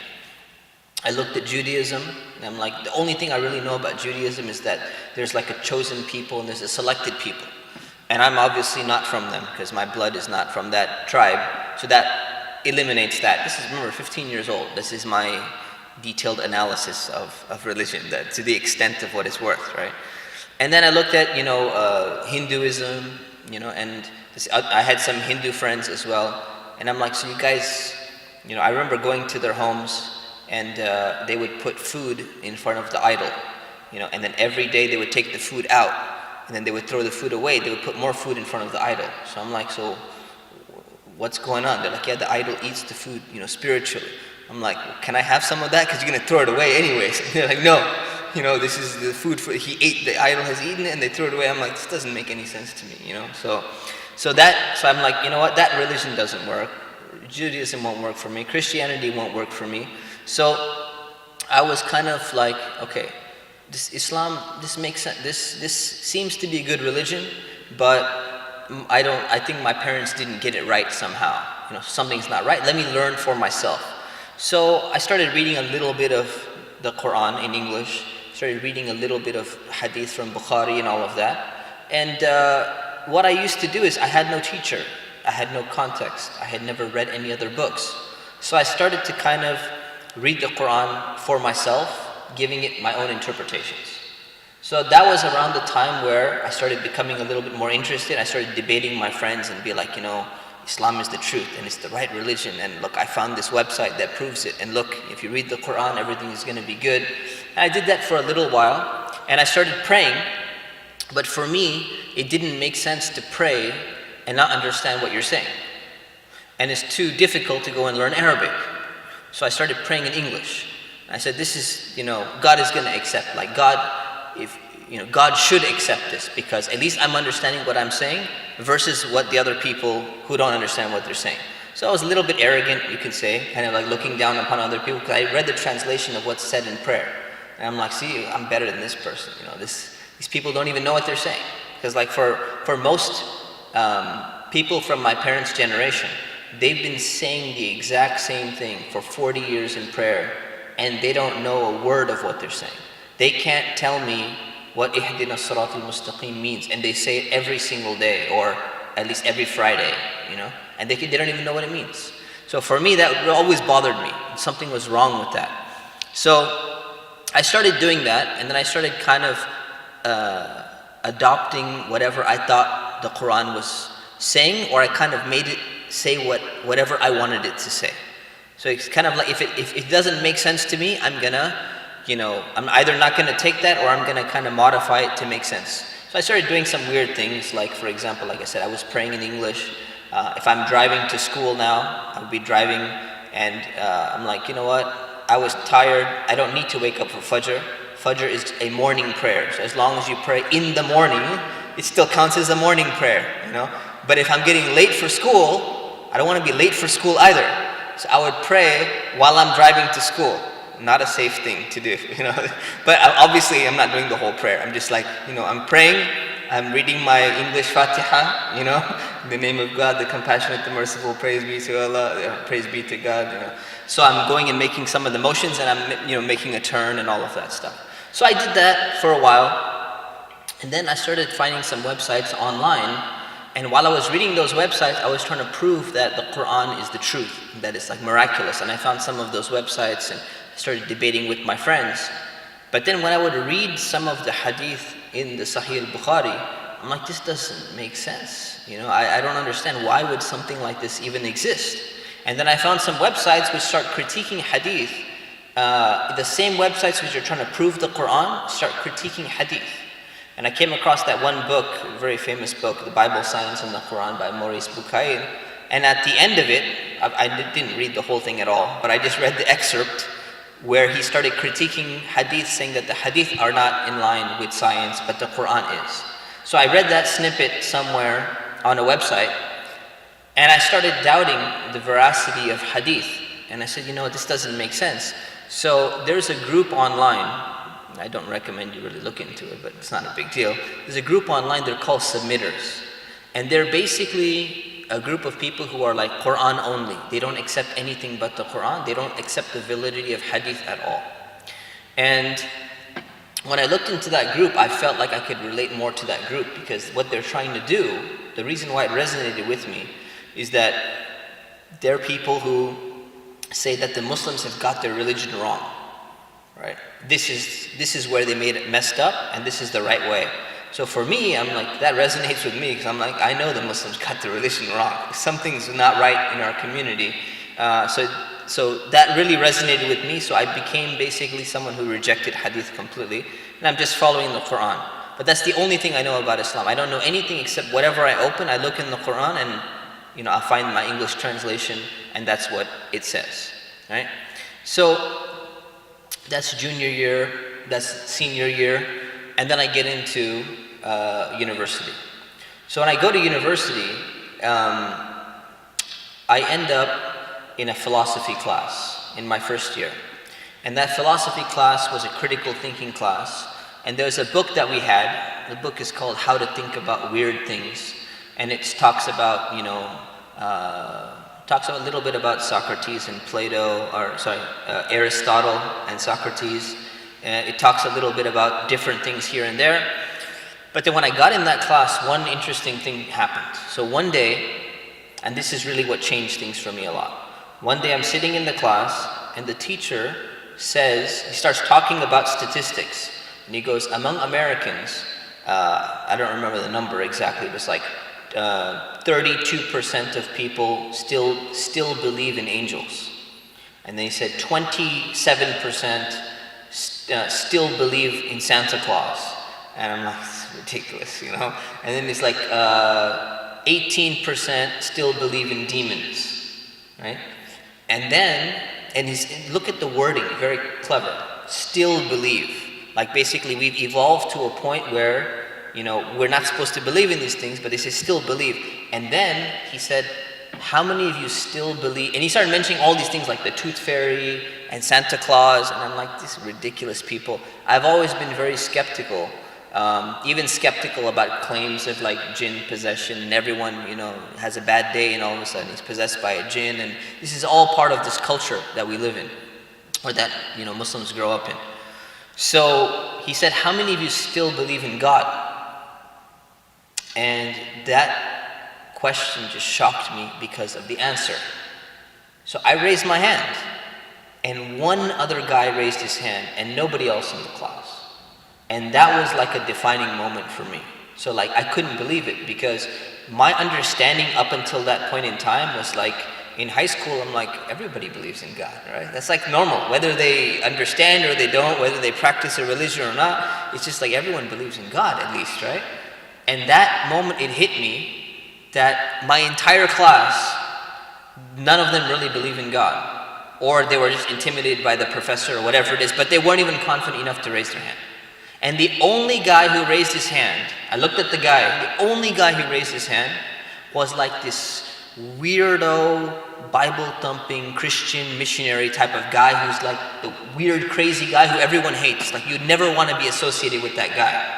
I looked at Judaism, and I'm like, the only thing I really know about Judaism is that there's like a chosen people and there's a selected people. And I'm obviously not from them because my blood is not from that tribe. So that eliminates that. This is, remember, 15 years old. This is my detailed analysis of religion, that to the extent of what it's worth, right? And then I looked at, Hinduism, and I had some Hindu friends as well. And I'm like, so you guys, I remember going to their homes and they would put food in front of the idol, and then every day they would take the food out and then they would throw the food away. They would put more food in front of the idol. So I'm like, so what's going on? They're like, yeah, the idol eats the food, spiritually. I'm like, well, can I have some of that? Because you're going to throw it away anyways. And they're like, no, this is the food the idol has eaten it and they threw it away. I'm like, this doesn't make any sense to me, So I'm like, that religion doesn't work. Judaism won't work for me. Christianity won't work for me. So I was kind of like, okay, this Islam, this makes sense. This seems to be a good religion, but I think my parents didn't get it right somehow. Something's not right. Let me learn for myself. So I started reading a little bit of the Quran in English, started reading a little bit of hadith from Bukhari and all of that. And what I used to do is I had no teacher, I had no context, I had never read any other books. So I started to kind of read the Quran for myself, giving it my own interpretations. So that was around the time where I started becoming a little bit more interested. I started debating my friends and be like, Islam is the truth and it's the right religion, and look, I found this website that proves it, and look, if you read the Quran, everything is going to be good. And I did that for a little while, and I started praying, but for me, it didn't make sense to pray and not understand what you're saying. And it's too difficult to go and learn Arabic. So I started praying in English. I said, this is, God is going to accept, like God should accept this, because at least I'm understanding what I'm saying versus what the other people who don't understand what they're saying. So I was a little bit arrogant, you could say, kind of like looking down upon other people, because I read the translation of what's said in prayer. And I'm like, see, I'm better than this person. These people don't even know what they're saying. Because like for most people from my parents' generation, they've been saying the exact same thing for 40 years in prayer, and they don't know a word of what they're saying. They can't tell me what ihdina sirat al-mustaqim means, and they say it every single day, or at least every Friday, and they don't even know what it means. So for me, that always bothered me. Something was wrong with that. So I started doing that, and then I started kind of adopting whatever I thought the Quran was saying, or I kind of made it say whatever I wanted it to say. So it's kind of like, if it doesn't make sense to me, I'm either not gonna take that, or I'm gonna kind of modify it to make sense. So I started doing some weird things, like for example, like I said, I was praying in English. If I'm driving to school now, I would be driving, and I'm like, I was tired, I don't need to wake up for Fajr. Fajr is a morning prayer, so as long as you pray in the morning, it still counts as a morning prayer, But if I'm getting late for school, I don't want to be late for school either. So I would pray while I'm driving to school. Not a safe thing to do, But obviously I'm not doing the whole prayer. I'm just like, I'm praying, I'm reading my English Fatiha, in the name of God, the compassionate, the merciful, praise be to Allah, praise be to God, So I'm going and making some of the motions, and I'm, making a turn and all of that stuff. So I did that for a while, and then I started finding some websites online. And while I was reading those websites, I was trying to prove that the Quran is the truth, that it's like miraculous. And I found some of those websites and started debating with my friends. But then when I would read some of the hadith in the Sahih al-Bukhari, I'm like, this doesn't make sense. I don't understand, why would something like this even exist? And then I found some websites which start critiquing hadith the same websites which are trying to prove the Quran start critiquing hadith. And I came across that one book, a very famous book, The Bible, Science and the Quran by Maurice Bucaille. And at the end of it, I didn't read the whole thing at all, but I just read the excerpt where he started critiquing hadith, saying that the hadith are not in line with science, but the Quran is. So I read that snippet somewhere on a website, and I started doubting the veracity of hadith. And I said, this doesn't make sense. So there's a group online, I don't recommend you really look into it, but it's not a big deal. There's a group online, they're called submitters. And they're basically a group of people who are like Quran only. They don't accept anything but the Quran. They don't accept the validity of hadith at all. And when I looked into that group, I felt like I could relate more to that group, because what they're trying to do, the reason why it resonated with me, is that they're people who say that the Muslims have got their religion wrong. Right? This is where they made it messed up, and this is the right way. So for me, I'm like, that resonates with me, because I'm like, I know the Muslims got the religion wrong. Something's not right in our community. So that really resonated with me. So I became basically someone who rejected hadith completely, and I'm just following the Quran. But that's the only thing I know about Islam. I don't know anything except whatever I open, I look in the Quran, and I find my English translation, and that's what it says. Right? So that's junior year, that's senior year, and then I get into university. So when I go to university, I end up in a philosophy class in my first year. And that philosophy class was a critical thinking class. And there's a book that we had. The book is called How to Think About Weird Things. And it talks about, talks a little bit about Socrates and Aristotle and Socrates. It talks a little bit about different things here and there. But then when I got in that class, one interesting thing happened. So one day, and this is really what changed things for me a lot. One day I'm sitting in the class, and the teacher says, he starts talking about statistics. And he goes, among Americans, I don't remember the number exactly, but it's like 32% of people still believe in angels. And then he said 27% still believe in Santa Claus. And I'm like, it's ridiculous, And then it's like 18% still believe in demons, right? And then, look at the wording, very clever. Still believe. Like basically we've evolved to a point where, we're not supposed to believe in these things, but they say still believe. And then he said, how many of you still believe? And he started mentioning all these things like the tooth fairy and Santa Claus. And I'm like, these ridiculous people. I've always been very skeptical, even skeptical about claims of like jinn possession, and everyone, has a bad day and all of a sudden he's possessed by a jinn. And this is all part of this culture that we live in, or that, Muslims grow up in. So he said, how many of you still believe in God? And that question just shocked me because of the answer. So I raised my hand, and one other guy raised his hand, and nobody else in the class. And that was like a defining moment for me. So like I couldn't believe it, because my understanding up until that point in time was like, in high school, I'm like, everybody believes in God, right? That's like normal, whether they understand or they don't, whether they practice a religion or not. It's just like everyone believes in God at least, right? And that moment it hit me that my entire class, none of them really believe in God. Or they were just intimidated by the professor or whatever it is, but they weren't even confident enough to raise their hand. And the only guy who raised his hand, I looked at the guy, the only guy who raised his hand was like this weirdo, Bible-thumping, Christian missionary type of guy who's like the weird, crazy guy who everyone hates. Like you'd never want to be associated with that guy.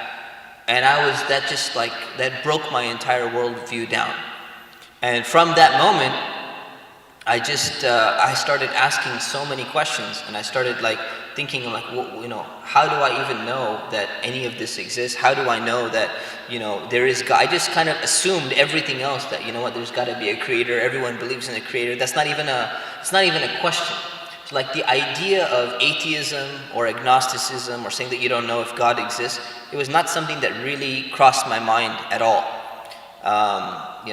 And that broke my entire worldview down. And from that moment, I started asking so many questions, and I started like thinking like, how do I even know that any of this exists? How do I know that, there is God? I just kind of assumed everything else, that, there's got to be a creator. Everyone believes in a creator. It's not even a question. So like the idea of atheism or agnosticism or saying that you don't know if God exists, it was not something that really crossed my mind at all.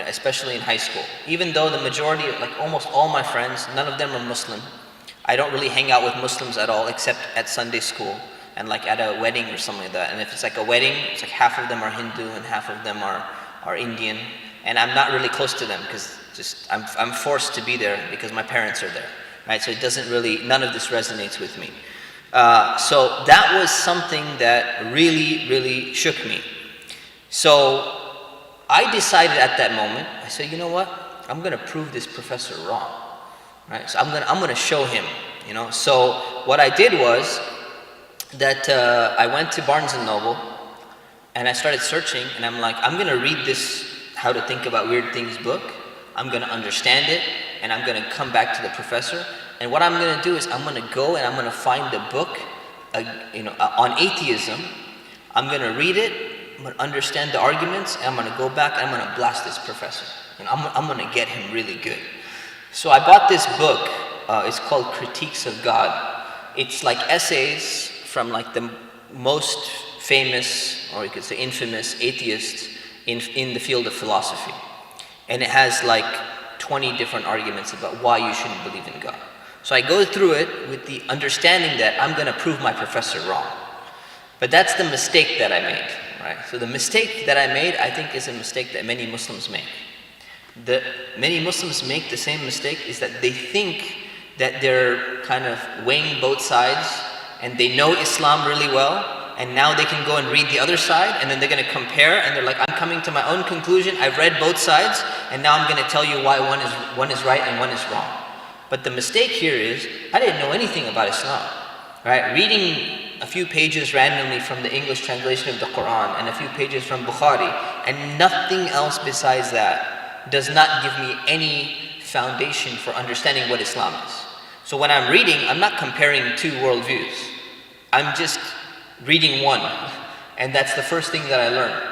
Especially in high school. Even though the majority, like almost all my friends, none of them are Muslim. I don't really hang out with Muslims at all, except at Sunday school and like at a wedding or something like that. And if it's like a wedding, it's like half of them are Hindu and half of them are Indian. And I'm not really close to them because just I'm forced to be there because my parents are there, right? So it doesn't really, none of this resonates with me. So that was something that really shook me. So I decided at that moment, I said, you know what? I'm gonna prove this professor wrong, right? So I'm gonna show him, you know? So what I did was that I went to Barnes and Noble and I started searching, and I'm like, I'm gonna read this How to Think About Weird Things book. I'm gonna understand it, and I'm gonna come back to the professor. And what I'm gonna do is I'm gonna go and I'm gonna find a book, on atheism. I'm gonna read it, I'm gonna understand the arguments, and I'm gonna go back and I'm gonna blast this professor. And I'm gonna get him really good. So I bought this book. It's called Critiques of God. It's like essays from like the most famous, or you could say infamous, atheists in the field of philosophy. And it has like 20 different arguments about why you shouldn't believe in God. So I go through it with the understanding that I'm gonna prove my professor wrong. But that's the mistake that I made, right? So the mistake that I made, I think, is a mistake that many Muslims make. Many Muslims make the same mistake, is that they think that they're kind of weighing both sides and they know Islam really well, and now they can go and read the other side, and then they're going to compare, and they're like, I'm coming to my own conclusion, I've read both sides, and now I'm going to tell you why one is right and one is wrong. But the mistake here is, I didn't know anything about Islam, right? Reading a few pages randomly from the English translation of the Quran and a few pages from Bukhari, and nothing else besides that, does not give me any foundation for understanding what Islam is. So when I'm reading, I'm not comparing two worldviews. I'm just reading one, and that's the first thing that I learned.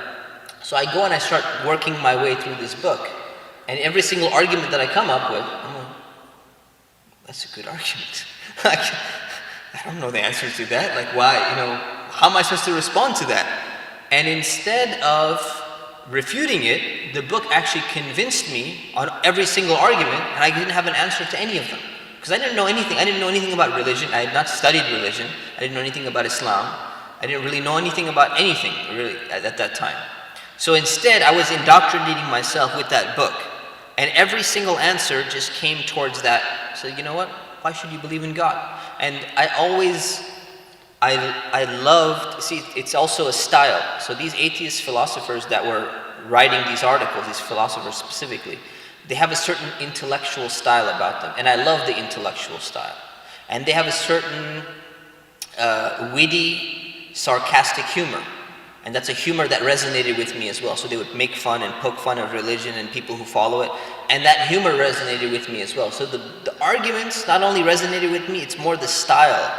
So I go and I start working my way through this book, and every single argument that I come up with, I'm like, that's a good argument. I don't know the answer to that. Like, why, how am I supposed to respond to that? And instead of refuting it, the book actually convinced me on every single argument, and I didn't have an answer to any of them. Because I didn't know anything. I didn't know anything about religion. I had not studied religion. I didn't know anything about Islam. I didn't really know anything about anything, really, at that time. So instead, I was indoctrinating myself with that book. And every single answer just came towards that. So you know what? Why should you believe in God? And I loved, see, it's also a style. So these atheist philosophers that were writing these articles, these philosophers specifically, they have a certain intellectual style about them. And I love the intellectual style. And they have a certain witty, sarcastic humor. And that's a humor that resonated with me as well. So they would make fun and poke fun of religion and people who follow it. And that humor resonated with me as well. So the arguments not only resonated with me, it's more the style,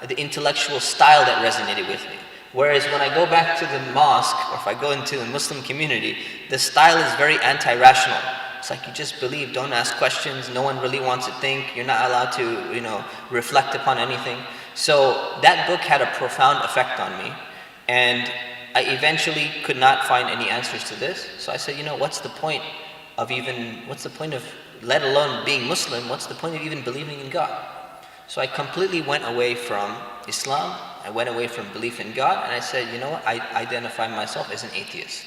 the intellectual style that resonated with me. Whereas when I go back to the mosque, or if I go into the Muslim community, the style is very anti-rational. It's like, you just believe, don't ask questions, no one really wants to think, you're not allowed to, reflect upon anything. So that book had a profound effect on me. And I eventually could not find any answers to this. So I said, what's the point of let alone being Muslim, what's the point of even believing in God? So I completely went away from Islam, I went away from belief in God, and I said, you know what, I identify myself as an atheist.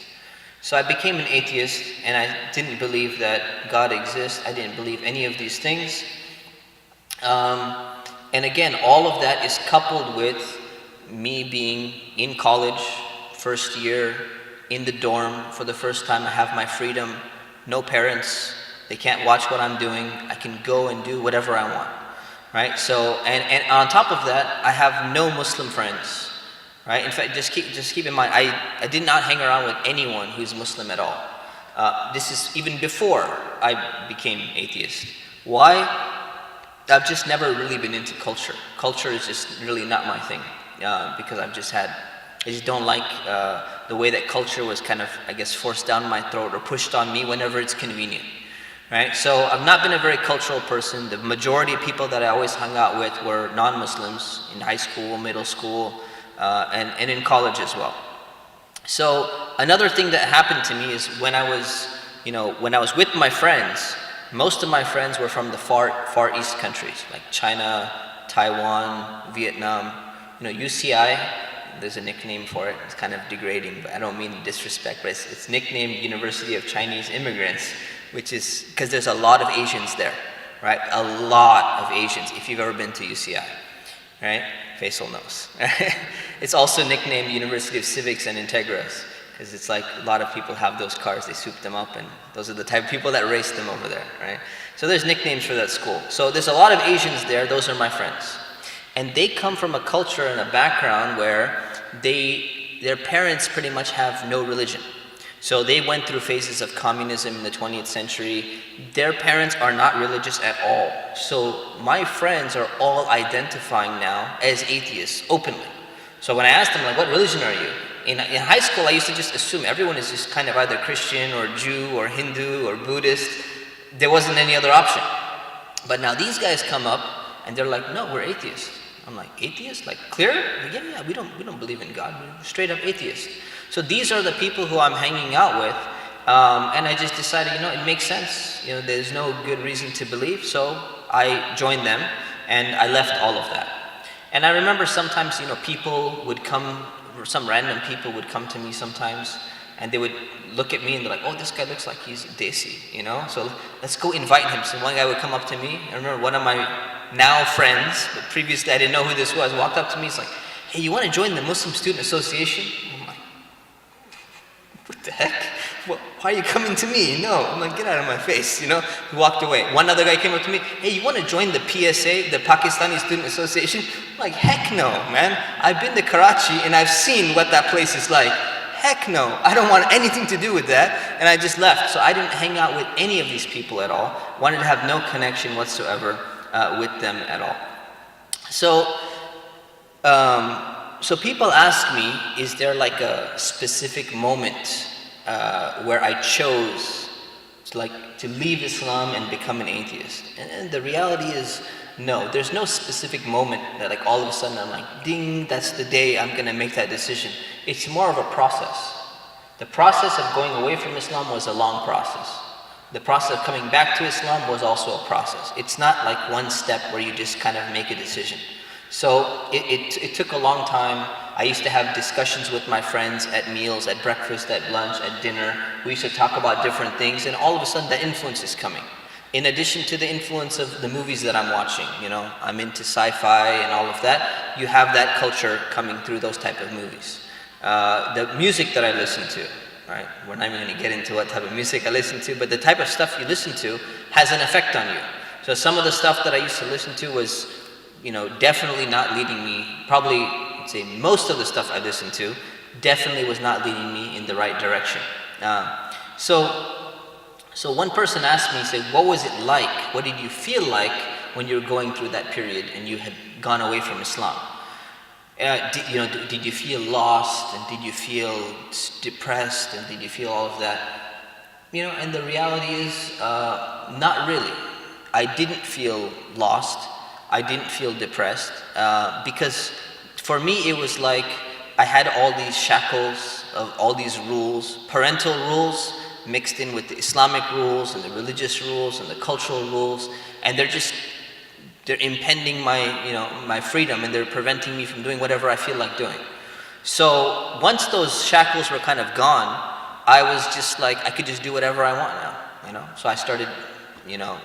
So I became an atheist, and I didn't believe that God exists, I didn't believe any of these things. And again, all of that is coupled with me being in college, first year, in the dorm, for the first time I have my freedom, no parents, they can't watch what I'm doing, I can go and do whatever I want, right? So, and on top of that, I have no Muslim friends, right? In fact, just keep in mind, I did not hang around with anyone who's Muslim at all. This is even before I became atheist. Why? I've just never really been into culture. Culture is just really not my thing, because I just don't like the way that culture was kind of, I guess, forced down my throat or pushed on me whenever it's convenient, right? So I've not been a very cultural person. The majority of people that I always hung out with were non-Muslims in high school, middle school, and in college as well. So another thing that happened to me is when I was with my friends, Most of my friends were from the far east countries, like China, Taiwan, Vietnam. UCI, there's a nickname for it. It's kind of degrading, but I don't mean disrespect, but it's nicknamed University of Chinese Immigrants, which is because there's a lot of Asians there, right? A lot of Asians, if you've ever been to UCI, right? Faisal knows. It's also nicknamed University of Civics and Integras, because it's like a lot of people have those cars, they soup them up, and those are the type of people that race them over there, right? So there's nicknames for that school. So there's a lot of Asians there, those are my friends. And they come from a culture and a background where their parents pretty much have no religion. So they went through phases of communism in the 20th century. Their parents are not religious at all. So my friends are all identifying now as atheists openly. So when I asked them, like, what religion are you? In high school, I used to just assume everyone is just kind of either Christian or Jew or Hindu or Buddhist. There wasn't any other option. But now these guys come up and they're like, no, we're atheists. I'm like, atheists? Like, clear? Like, yeah, we don't believe in God. We're straight up atheists. So these are the people who I'm hanging out with. And I just decided, it makes sense. There's no good reason to believe. So I joined them and I left all of that. And I remember sometimes, people would come, some random people would come to me sometimes, and they would look at me and they're like, oh, this guy looks like he's Desi, so let's go invite him. So one guy would come up to me. I remember one of my now friends, but previously I didn't know who this was, walked up to me. He's like, hey, you want to join the Muslim Student Association? I'm like, what the heck? Why are you coming to me? No. I'm like, get out of my face, He walked away. One other guy came up to me, hey, you want to join the PSA, the Pakistani Student Association? I'm like, heck no, man. I've been to Karachi and I've seen what that place is like. Heck no, I don't want anything to do with that. And I just left. So I didn't hang out with any of these people at all. Wanted to have no connection whatsoever with them at all. So people ask me, is there like a specific moment where I chose to leave Islam and become an atheist? And the reality is, no, there's no specific moment that like all of a sudden I'm like, ding, that's the day I'm gonna make that decision. It's more of a process. The process of going away from Islam was a long process. The process of coming back to Islam was also a process. It's not like one step where you just kind of make a decision. So it took a long time. I used to have discussions with my friends at meals, at breakfast, at lunch, at dinner. We used to talk about different things, and all of a sudden the influence is coming. In addition to the influence of the movies that I'm watching, I'm into sci-fi and all of that. You have that culture coming through those type of movies. The music that I listen to, right? We're not even going to get into what type of music I listen to, but the type of stuff you listen to has an effect on you. So some of the stuff that I used to listen to was, definitely not leading me, probably, I'd say most of the stuff I listened to definitely was not leading me in the right direction. So one person asked me, said, what was it like? What did you feel like when you were going through that period and you had gone away from Islam? Did you feel lost, and did you feel depressed, and did you feel all of that? And the reality is, not really. I didn't feel lost. I didn't feel depressed, because for me it was like I had all these shackles of all these rules, parental rules, mixed in with the Islamic rules and the religious rules and the cultural rules, and they're impeding my freedom, and they're preventing me from doing whatever I feel like doing. So once those shackles were kind of gone, I was just like, I could just do whatever I want now, So I started,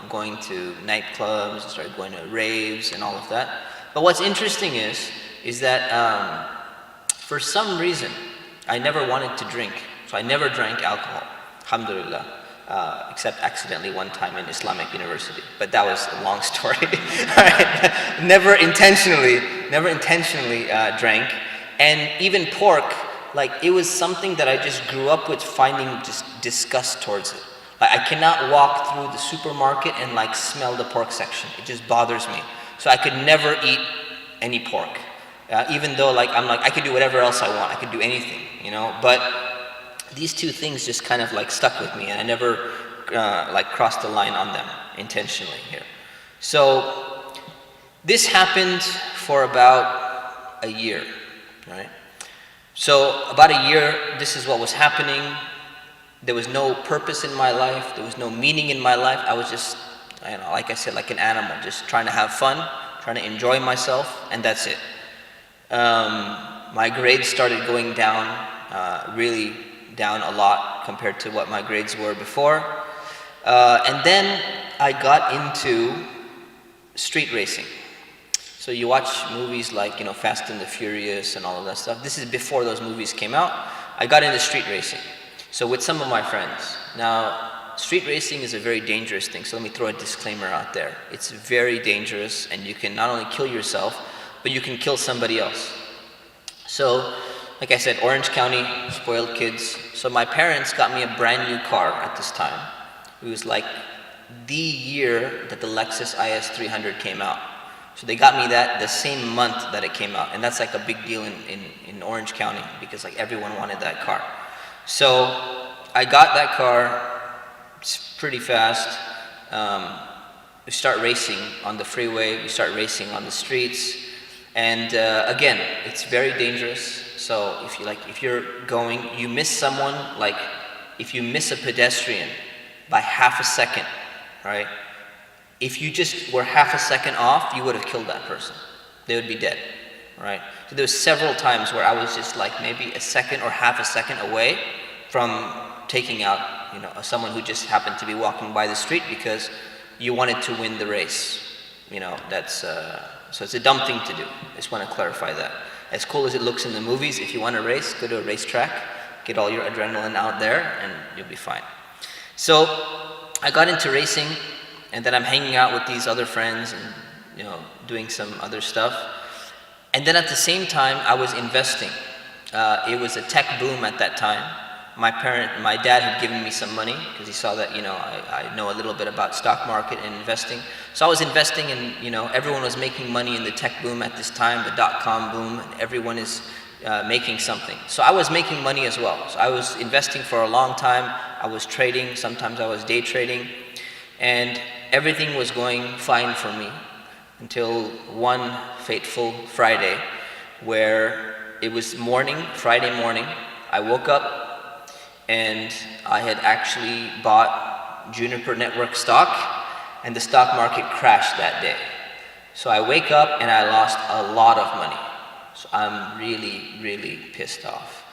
going to nightclubs, I started going to raves and all of that. But what's interesting is that for some reason, I never wanted to drink. So I never drank alcohol. Alhamdulillah, except accidentally one time in Islamic University, but that was a long story. Right? Never intentionally drank, and even pork, like it was something that I just grew up with finding just disgust towards it. Like I cannot walk through the supermarket and like smell the pork section. It just bothers me. So I could never eat any pork, even though I could do whatever else I want. I could do anything, but these two things just kind of like stuck with me, and I never crossed the line on them intentionally here. So this happened for about a year, right? So about a year, this is what was happening. There was no purpose in my life. There was no meaning in my life. I was just, like I said, like an animal, just trying to have fun, trying to enjoy myself, and that's it. My grades started going down, really down a lot compared to what my grades were before. And then I got into street racing. So you watch movies like, Fast and the Furious and all of that stuff. This is before those movies came out. I got into street racing. So with some of my friends. Now, street racing is a very dangerous thing. So let me throw a disclaimer out there. It's very dangerous, and you can not only kill yourself, but you can kill somebody else. So, like I said, Orange County, spoiled kids. So my parents got me a brand new car at this time. It was like the year that the Lexus IS 300 came out. So they got me that the same month that it came out. And that's like a big deal in Orange County, because like everyone wanted that car. So I got that car. It's pretty fast. We start racing on the freeway. We start racing on the streets. And again, it's very dangerous. So if you're going, you miss someone, like if you miss a pedestrian by half a second, right? If you just were half a second off, you would have killed that person. They would be dead, right? So there was several times where I was just like maybe a second or half a second away from taking out, someone who just happened to be walking by the street because you wanted to win the race. So it's a dumb thing to do. I just want to clarify that. As cool as it looks in the movies, if you want to race, go to a racetrack, get all your adrenaline out there, and you'll be fine. So I got into racing, and then I'm hanging out with these other friends and doing some other stuff. And then at the same time, I was investing. It was a tech boom at that time. My dad had given me some money because he saw that I know a little bit about stock market and investing. So I was investing, and everyone was making money in the tech boom at this time, the .com boom, and everyone is making something. So I was making money as well. So I was investing for a long time. I was trading. Sometimes I was day trading, and everything was going fine for me until one fateful Friday, where it was Friday morning. I woke up, and I had actually bought Juniper Network stock, and the stock market crashed that day. So I wake up and I lost a lot of money. So I'm really, really pissed off,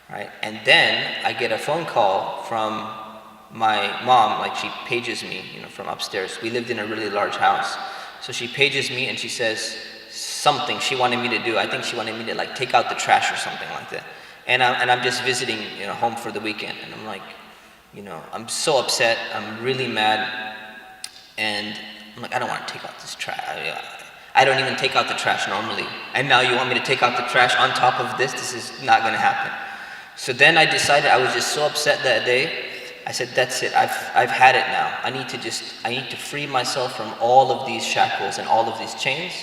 right? And then I get a phone call from my mom, like she pages me, from upstairs. We lived in a really large house. So she pages me and she says something she wanted me to do. I think she wanted me to like take out the trash or something like that. And I'm just visiting, home for the weekend, and I'm like, I'm so upset. I'm really mad, and I'm like, I don't want to take out this trash. I don't even take out the trash normally, and now you want me to take out the trash on top of this? This is not going to happen. So then I decided, I was just so upset that day. I said, that's it. I've had it now. I need to free myself from all of these shackles and all of these chains.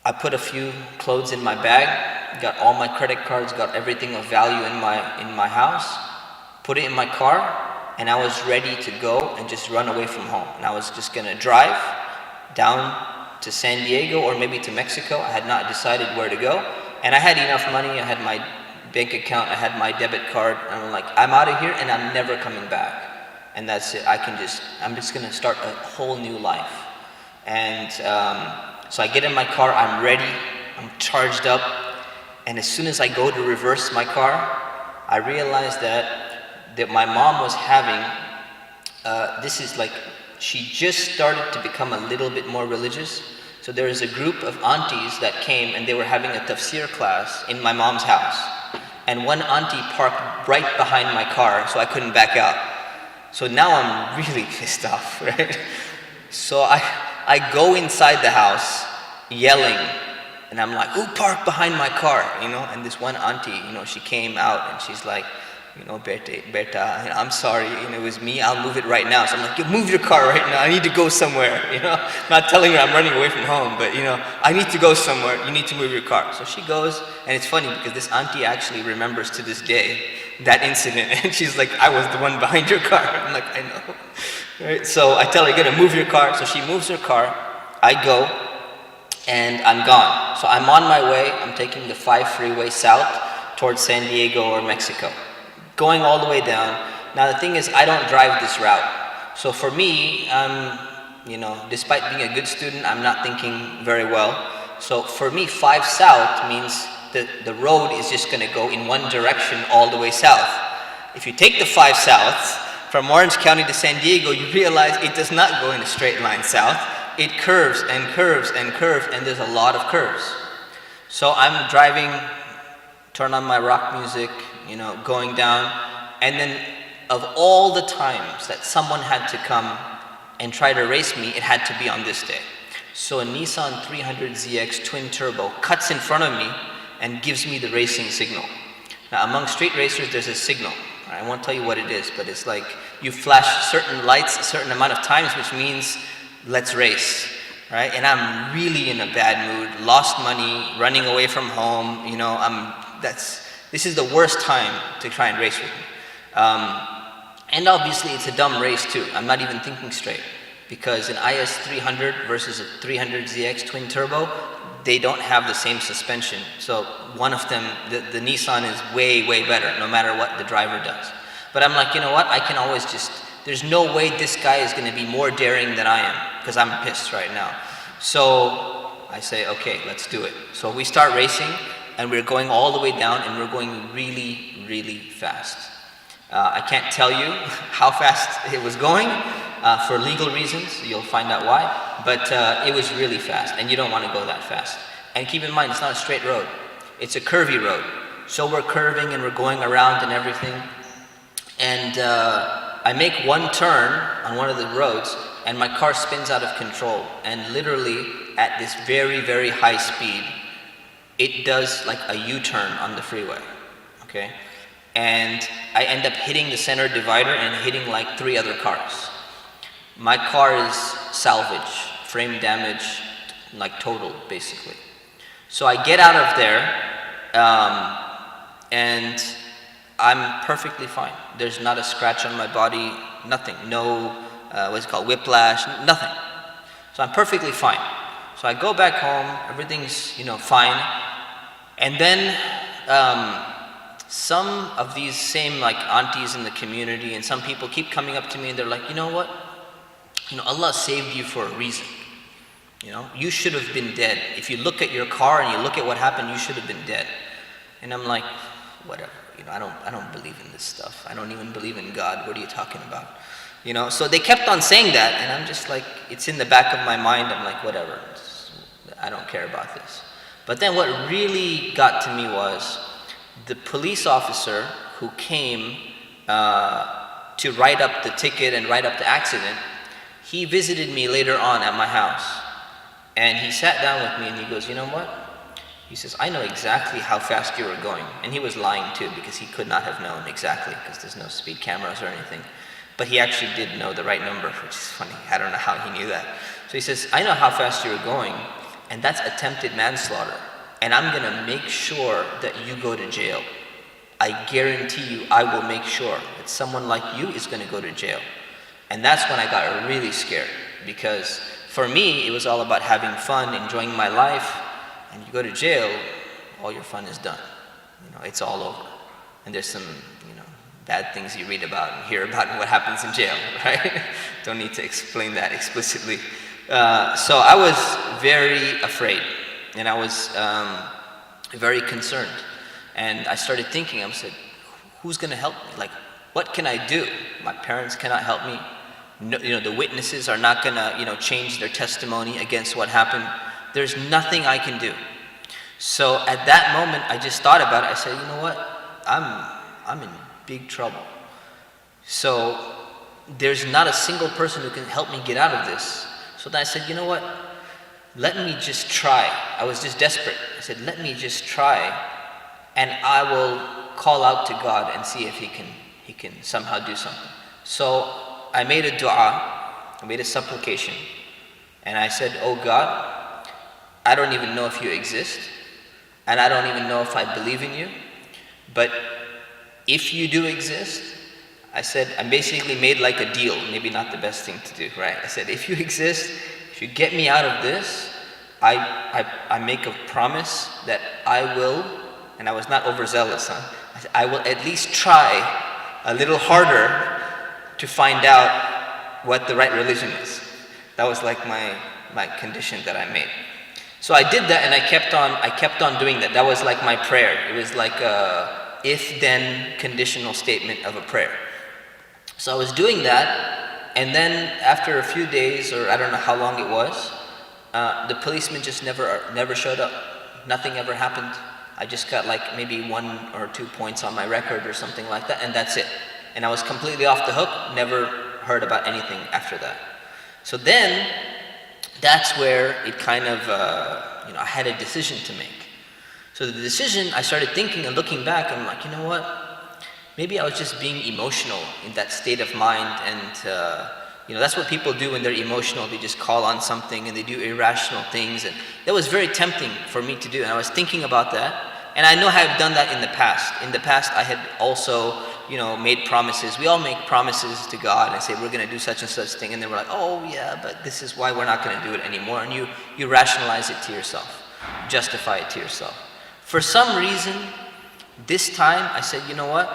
I put a few clothes in my bag, got all my credit cards, got everything of value in my house, put it in my car, and I was ready to go and just run away from home. And I was just gonna drive down to San Diego or maybe to Mexico. I had not decided where to go, and I had enough money. I had my bank account, I had my debit card, and I'm like, I'm out of here and I'm never coming back. And that's it. I'm just gonna start a whole new life. And so I get in my car, I'm ready, I'm charged up, and as soon as I go to reverse my car, I realize that my mom was having, she just started to become a little bit more religious. So there was a group of aunties that came, and they were having a tafsir class in my mom's house. And one auntie parked right behind my car, so I couldn't back out. So now I'm really pissed off, right? So I go inside the house yelling, and I'm like, who parked behind my car? And this one auntie, she came out and she's like, beta, I'm sorry, it was me, I'll move it right now. So I'm like, move your car right now, I need to go somewhere, not telling her I'm running away from home, but I need to go somewhere, you need to move your car. So she goes, and it's funny because this auntie actually remembers to this day that incident, and she's like, I was the one behind your car. I'm like, I know. Right? So I tell her, you're gonna move your car. So she moves her car, I go, and I'm gone. So I'm on my way, I'm taking the 5 freeway south towards San Diego or Mexico. Going all the way down, Now the thing is, I don't drive this route. So for me, despite being a good student, I'm not thinking very well. So for me, 5 south means that the road is just going to go in one direction all the way south. If you take the 5 south from Orange County to San Diego, you realize it does not go in a straight line south. It curves and curves and curves, and there's a lot of curves. So I'm driving, turn on my rock music, going down, and then of all the times that someone had to come and try to race me, it had to be on this day. So a Nissan 300ZX twin turbo cuts in front of me and gives me the racing signal. Now among street racers, there's a signal. I won't tell you what it is, but it's like you flash certain lights a certain amount of times, which means let's race, right? And I'm really in a bad mood, lost money, running away from home. This is the worst time to try and race with me. And obviously it's a dumb race too. I'm not even thinking straight, because an IS 300 versus a 300ZX twin turbo, they don't have the same suspension. So one of them, the Nissan is way, way better, no matter what the driver does. But I'm like, you know what? I can always there's no way this guy is going to be more daring than I am, because I'm pissed right now. So I say, okay, let's do it. So we start racing, and we're going all the way down, and we're going really, really fast. I can't tell you how fast it was going for legal reasons. You'll find out why. But it was really fast, and you don't want to go that fast. And keep in mind, it's not a straight road. It's a curvy road. So we're curving and we're going around and everything. And I make one turn on one of the roads, and my car spins out of control. And literally, at this very, very high speed, it does like a U-turn on the freeway. Okay? And I end up hitting the center divider and hitting like 3 other cars. My car is salvage, frame damage, like total, basically. So I get out of there, and I'm perfectly fine. There's not a scratch on my body, nothing. No, whiplash, nothing. So I'm perfectly fine. So I go back home, everything's, fine. And then, some of these same like aunties in the community and some people keep coming up to me and they're like, you know what? Allah saved you for a reason. You should have been dead. If you look at your car and you look at what happened, you should have been dead. And I'm like, whatever. I don't believe in this stuff. I don't even believe in God. What are you talking about? So they kept on saying that, and I'm just like, it's in the back of my mind. I'm like, whatever. I don't care about this. But then what really got to me was the police officer who came to write up the ticket and write up the accident. He visited me later on at my house, and he sat down with me and he goes, you know what? He says, I know exactly how fast you were going. And he was lying too, because he could not have known exactly, because there's no speed cameras or anything. But he actually did know the right number, which is funny. I don't know how he knew that. So he says, I know how fast you were going, and that's attempted manslaughter. And I'm going to make sure that you go to jail. I guarantee you, I will make sure that someone like you is going to go to jail. And that's when I got really scared, because for me, it was all about having fun, enjoying my life. And you go to jail, all your fun is done. It's all over. And there's some, bad things you read about and hear about what happens in jail, right? Don't need to explain that explicitly. So I was very afraid, and I was very concerned. And I started thinking, I said, who's going to help me? Like, what can I do? My parents cannot help me. No, the witnesses are not going to, change their testimony against what happened. There's nothing I can do. So at that moment, I just thought about it. I said, you know what? I'm in big trouble. So there's not a single person who can help me get out of this. So then I said, you know what? Let me just try. I was just desperate. I said, let me just try, and I will call out to God and see if He can somehow do something. So I made a dua, I made a supplication, and I said, oh God, I don't even know if you exist, and I don't even know if I believe in you, but if you do exist, I said, I basically made like a deal, maybe not the best thing to do, right? I said, if you exist, if you get me out of this, I make a promise that I will, and I was not overzealous, I will at least try a little harder to find out what the right religion is. That was like my condition that I made. So I did that, and I kept on doing that. That was like my prayer. It was like a if-then conditional statement of a prayer. So I was doing that, and then after a few days, or I don't know how long it was, the policeman just never showed up. Nothing ever happened. I just got like maybe 1 or 2 points on my record or something like that, and that's it. And I was completely off the hook, never heard about anything after that. So then, that's where it kind of, I had a decision to make. So the decision, I started thinking and looking back, I'm like, you know what? Maybe I was just being emotional in that state of mind, and that's what people do when they're emotional. They just call on something and they do irrational things, and that was very tempting for me to do. And I was thinking about that, and I know I have done that in the past. In the past, I had also, made promises. We all make promises to God and say we're going to do such and such thing, and then we're like, oh yeah, but this is why we're not going to do it anymore. And you rationalize it to yourself, justify it to yourself. For some reason, this time I said, you know what?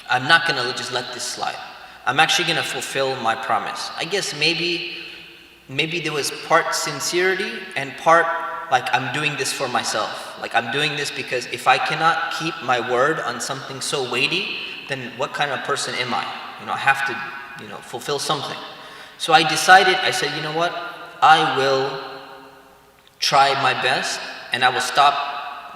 I'm not going to just let this slide. I'm actually going to fulfill my promise. I guess maybe there was part sincerity and part like I'm doing this for myself. Like I'm doing this because if I cannot keep my word on something so weighty, then what kind of person am I? I have to, fulfill something. So I decided, I said, you know what? I will try my best, and I will stop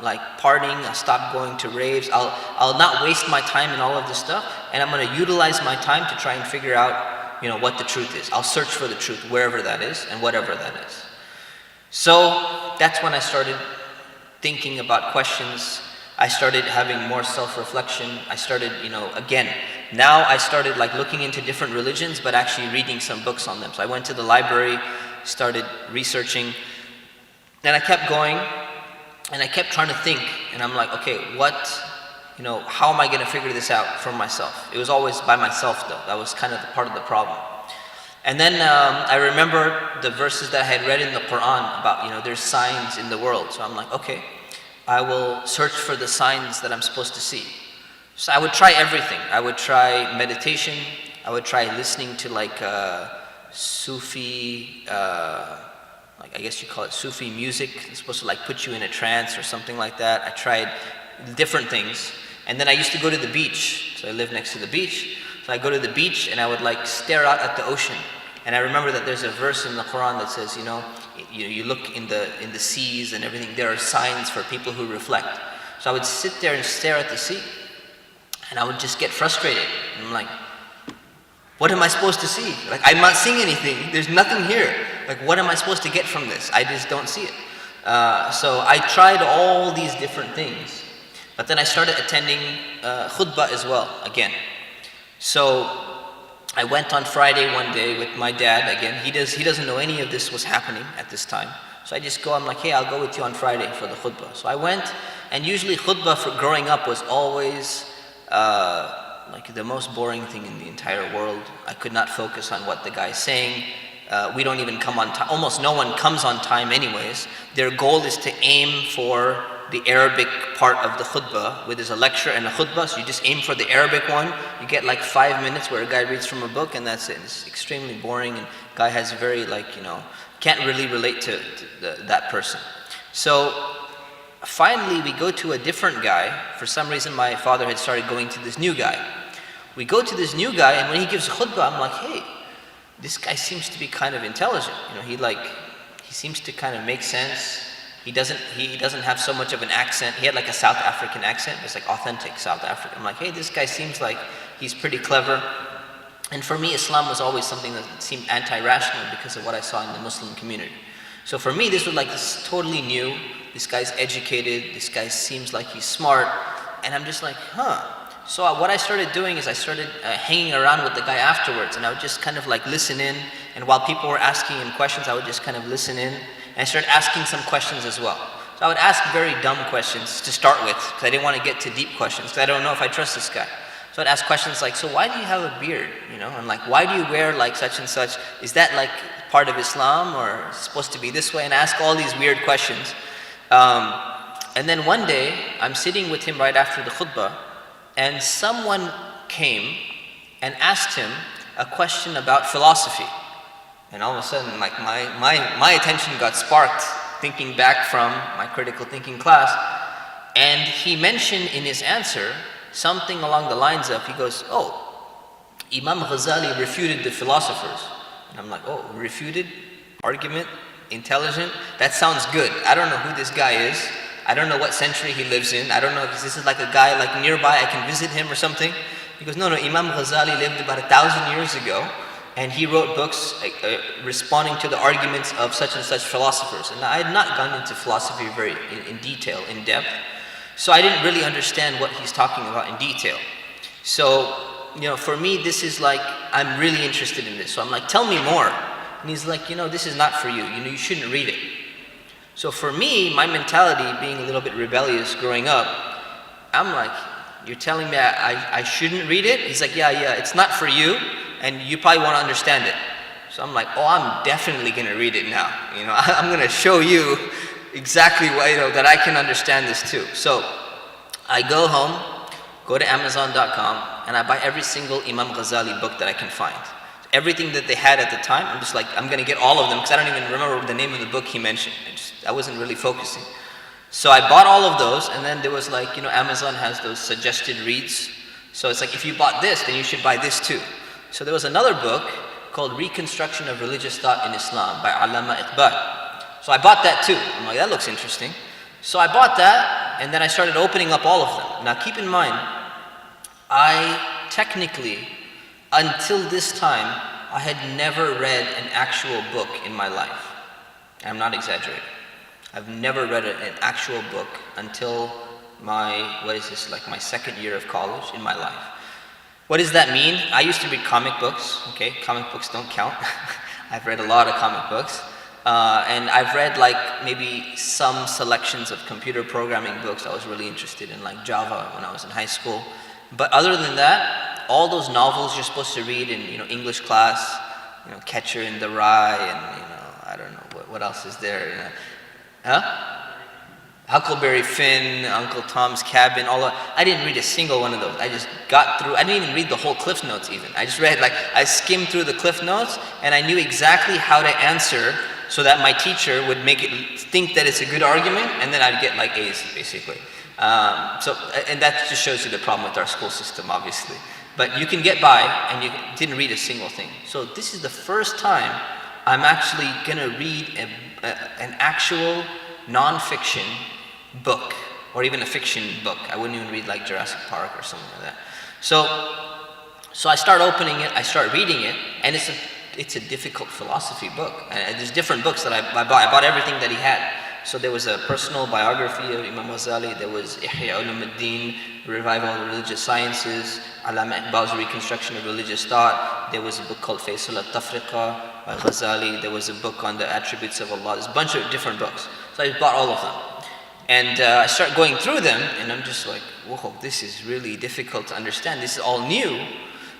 like partying, I'll stop going to raves, I'll not waste my time in all of this stuff, and I'm going to utilize my time to try and figure out, what the truth is. I'll search for the truth wherever that is and whatever that is. So that's when I started thinking about questions. I started having more self-reflection. I started, now I started like looking into different religions, but actually reading some books on them. So I went to the library, started researching, and I kept going, and I kept trying to think, and I'm like, okay, how am I going to figure this out for myself? It was always by myself though. That was kind of part of the problem. And then I remember the verses that I had read in the Quran about, there's signs in the world. So I'm like, okay, I will search for the signs that I'm supposed to see. So I would try everything. I would try meditation. I would try listening to like Sufi, like I guess you call it Sufi music. It's supposed to like put you in a trance or something like that. I tried different things. And then I used to go to the beach. So I live next to the beach. So I go to the beach and I would like stare out at the ocean. And I remember that there's a verse in the Quran that says, you look in the seas and everything, there are signs for people who reflect. So I would sit there and stare at the sea, and I would just get frustrated. And I'm like, what am I supposed to see? Like, I'm not seeing anything. There's nothing here. Like, what am I supposed to get from this? I just don't see it. So I tried all these different things. But then I started attending khutbah as well, again. So I went on Friday one day with my dad again. He doesn't know any of this was happening at this time. So I just go, I'm like, hey, I'll go with you on Friday for the khutbah. So I went, and usually khutbah for growing up was always like the most boring thing in the entire world. I could not focus on what the guy's saying. We don't even come on time. Almost no one comes on time anyways. Their goal is to aim for the Arabic part of the khutbah, where there's a lecture and a khutbah, so you just aim for the Arabic one. You get like 5 minutes where a guy reads from a book, and that's it. It's extremely boring, and guy has very can't really relate to that person. So finally we go to a different guy. For some reason my father had started going to this new guy. We go to this new guy, and when he gives khutbah, I'm like, hey, this guy seems to be kind of intelligent. He seems to kind of make sense. He doesn't have so much of an accent. He had like a South African accent. It's like authentic South African. I'm like, hey, this guy seems like he's pretty clever. And for me, Islam was always something that seemed anti-rational because of what I saw in the Muslim community. So for me, this was like this totally new. This guy's educated. This guy seems like he's smart. And I'm just like, huh. So what I started doing is I started hanging around with the guy afterwards, and I would just kind of like listen in. And while people were asking him questions, I would just kind of listen in. And I started asking some questions as well. So I would ask very dumb questions to start with, because I didn't want to get to deep questions, because I don't know if I trust this guy. So I'd ask questions like, so why do you have a beard? And like, why do you wear like such and such? Is that like part of Islam, or is it supposed to be this way? And I ask all these weird questions. And then one day, I'm sitting with him right after the khutbah, and someone came and asked him a question about philosophy. And all of a sudden, like my attention got sparked thinking back from my critical thinking class. And he mentioned in his answer something along the lines of, he goes, oh, Imam Ghazali refuted the philosophers. And I'm like, oh, refuted? Argument? Intelligent? That sounds good. I don't know who this guy is. I don't know what century he lives in. I don't know if this is like a guy like nearby, I can visit him or something. He goes, no, Imam Ghazali lived about 1,000 years ago, and he wrote books responding to the arguments of such and such philosophers. And I had not gone into philosophy very in detail, in depth, so I didn't really understand what he's talking about in detail. So, for me, this is like, I'm really interested in this. So I'm like, tell me more. And he's like, this is not for you. You shouldn't read it. So for me, my mentality, being a little bit rebellious growing up, I'm like, you're telling me I shouldn't read it? He's like, yeah, it's not for you, and you probably won't understand it. So I'm like, oh, I'm definitely going to read it now. I'm going to show you exactly what, that I can understand this too. So I go home, go to Amazon.com, and I buy every single Imam Ghazali book that I can find. Everything that they had at the time, I'm just like, I'm going to get all of them, because I don't even remember the name of the book he mentioned. I wasn't really focusing. So I bought all of those, and then there was like, Amazon has those suggested reads. So it's like, if you bought this, then you should buy this too. So there was another book called Reconstruction of Religious Thought in Islam by Allama Iqbal. So I bought that too. I'm like, that looks interesting. So I bought that, and then I started opening up all of them. Now keep in mind, I technically, until this time, I had never read an actual book in my life. I'm not exaggerating. I've never read an actual book until my second year of college in my life. What does that mean? I used to read comic books, okay? Comic books don't count. I've read a lot of comic books. And I've read like maybe some selections of computer programming books I was really interested in, like Java when I was in high school. But other than that, all those novels you're supposed to read in English class, Catcher in the Rye, and I don't know what else is there, Huckleberry Finn, Uncle Tom's Cabin, I didn't read a single one of those. I just got through. I didn't even read the whole Cliff Notes even. I just read, I skimmed through the Cliff Notes, and I knew exactly how to answer so that my teacher would make it think that it's a good argument, and then I'd get like A's basically. And that just shows you the problem with our school system, obviously. But you can get by, and you didn't read a single thing. So this is the first time I'm actually gonna read an actual non-fiction book, or even a fiction book. I wouldn't even read like Jurassic Park or something like that. So I start opening it, I start reading it, and it's a difficult philosophy book. And there's different books that I bought. I bought everything that he had. So there was a personal biography of Imam Ghazali, there was Ihya Ulumuddin, Revival of the Religious Sciences, Allama Iqbal's Reconstruction of Religious Thought, there was a book called Faisal al-Tafriqa by Ghazali, there was a book on the attributes of Allah. There's a bunch of different books. So I bought all of them. And I start going through them, and I'm just like, whoa, this is really difficult to understand. This is all new.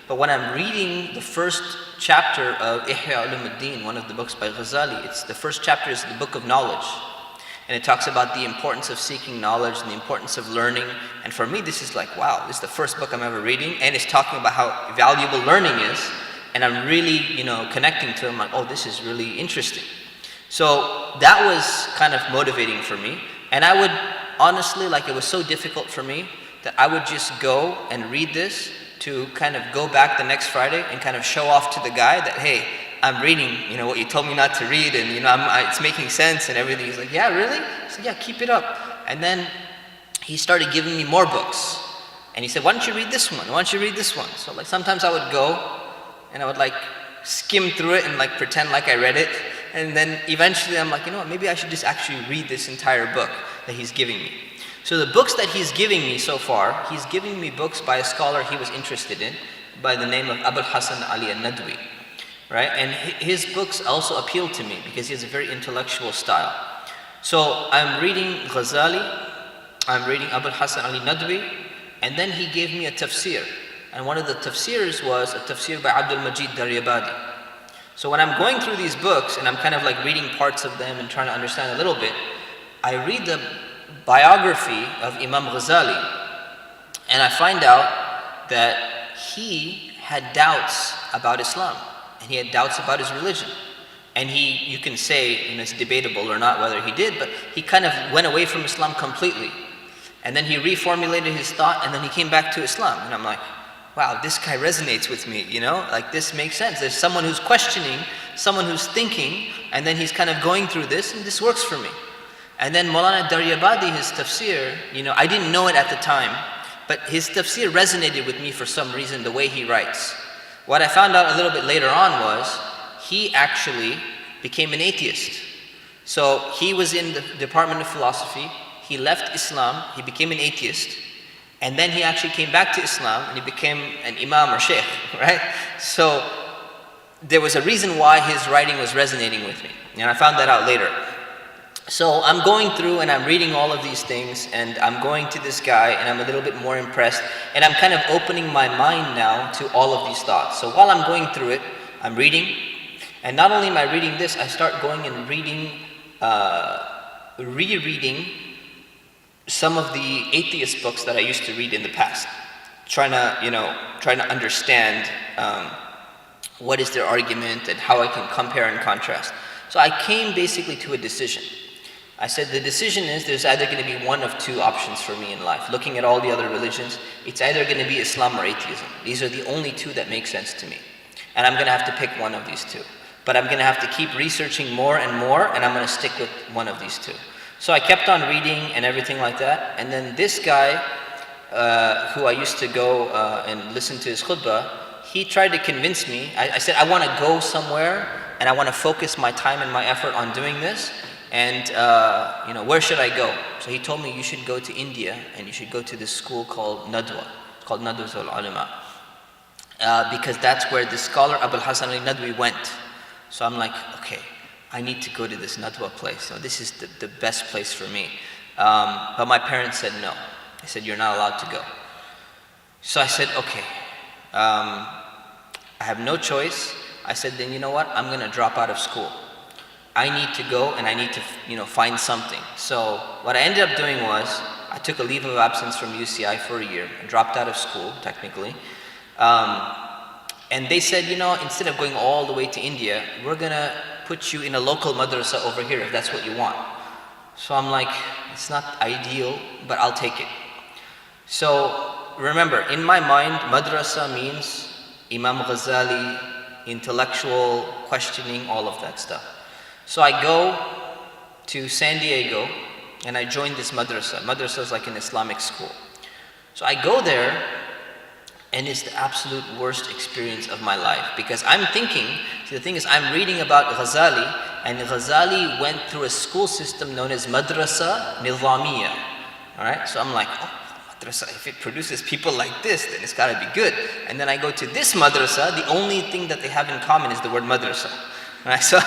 But when I'm reading the first chapter of Ihya Ulumuddin, one of the books by Ghazali, the first chapter is the book of knowledge. And it talks about the importance of seeking knowledge and the importance of learning. And for me, this is like, wow, this is the first book I'm ever reading. And it's talking about how valuable learning is. And I'm really, connecting to it. I'm like, oh, this is really interesting. So that was kind of motivating for me. And I would honestly, it was so difficult for me that I would just go and read this to kind of go back the next Friday and kind of show off to the guy that, hey, I'm reading, what you told me not to read, and it's making sense and everything. He's like, yeah, really? I said, yeah, keep it up. And then he started giving me more books. And he said, why don't you read this one? Why don't you read this one? So sometimes I would go and I would skim through it and pretend like I read it. And then eventually I'm like, maybe I should just actually read this entire book that he's giving me. So the books that he's giving me so far, he's giving me books by a scholar he was interested in by the name of Abul Hasan Ali al-Nadwi. Right? And his books also appeal to me because he has a very intellectual style. So I'm reading Ghazali, I'm reading Abul Hasan Ali Nadwi, and then he gave me a tafsir. And one of the tafsirs was a tafsir by Abdul Majid Daryabadi. So when I'm going through these books and I'm kind of reading parts of them and trying to understand a little bit, I read the biography of Imam Ghazali, and I find out that he had doubts about Islam, and he had doubts about his religion. And you can say, it's debatable or not whether he did, but he kind of went away from Islam completely. And then he reformulated his thought, and then he came back to Islam. And I'm like, wow, this guy resonates with me, like this makes sense. There's someone who's questioning, someone who's thinking, and then he's kind of going through this, and this works for me. And then Maulana Daryabadi, his tafsir, I didn't know it at the time, but his tafsir resonated with me for some reason, the way he writes. What I found out a little bit later on was, he actually became an atheist. So he was in the Department of Philosophy, he left Islam, he became an atheist, and then he actually came back to Islam and he became an imam or shaykh, right? So there was a reason why his writing was resonating with me, and I found that out later. So I'm going through and I'm reading all of these things, and I'm going to this guy and I'm a little bit more impressed, and I'm kind of opening my mind now to all of these thoughts. So while I'm going through it, I'm reading, and not only am I reading this, I start going and reading, rereading some of the atheist books that I used to read in the past, trying to understand what is their argument and how I can compare and contrast. So I came basically to a decision. I said the decision is there's either going to be one of two options for me in life. Looking at all the other religions, it's either going to be Islam or atheism. These are the only two that make sense to me. And I'm going to have to pick one of these two. But I'm going to have to keep researching more and more, and I'm going to stick with one of these two. So I kept on reading and everything like that. And then this guy, who I used to go and listen to his khutbah, he tried to convince me. I said, I want to go somewhere, and I want to focus my time and my effort on doing this. And where should I go? So he told me, you should go to India, and you should go to this school called Nadwa. It's called Nadwa al-Ulama. Because that's where the scholar Abul Hasan al-Nadwi went. So I'm like, okay, I need to go to this Nadwa place. So this is the best place for me. But my parents said no. They said, you're not allowed to go. So I said, okay, I have no choice. I said, then you know what? I'm going to drop out of school. I need to go and I need to, find something. So what I ended up doing was, I took a leave of absence from UCI for a year. I dropped out of school, technically. And they said, instead of going all the way to India, we're going to put you in a local madrasa over here if that's what you want. So I'm like, it's not ideal, but I'll take it. So remember, in my mind, madrasa means Imam Ghazali, intellectual questioning, all of that stuff. So I go to San Diego and I join this madrasa. Madrasa is like an Islamic school. So I go there, and it's the absolute worst experience of my life, because I'm thinking, the thing is, I'm reading about Ghazali, and Ghazali went through a school system known as Madrasa Nizamiya. Alright, so I'm like, oh, madrasa, if it produces people like this, then it's gotta be good. And then I go to this madrasa, the only thing that they have in common is the word madrasa. Alright, so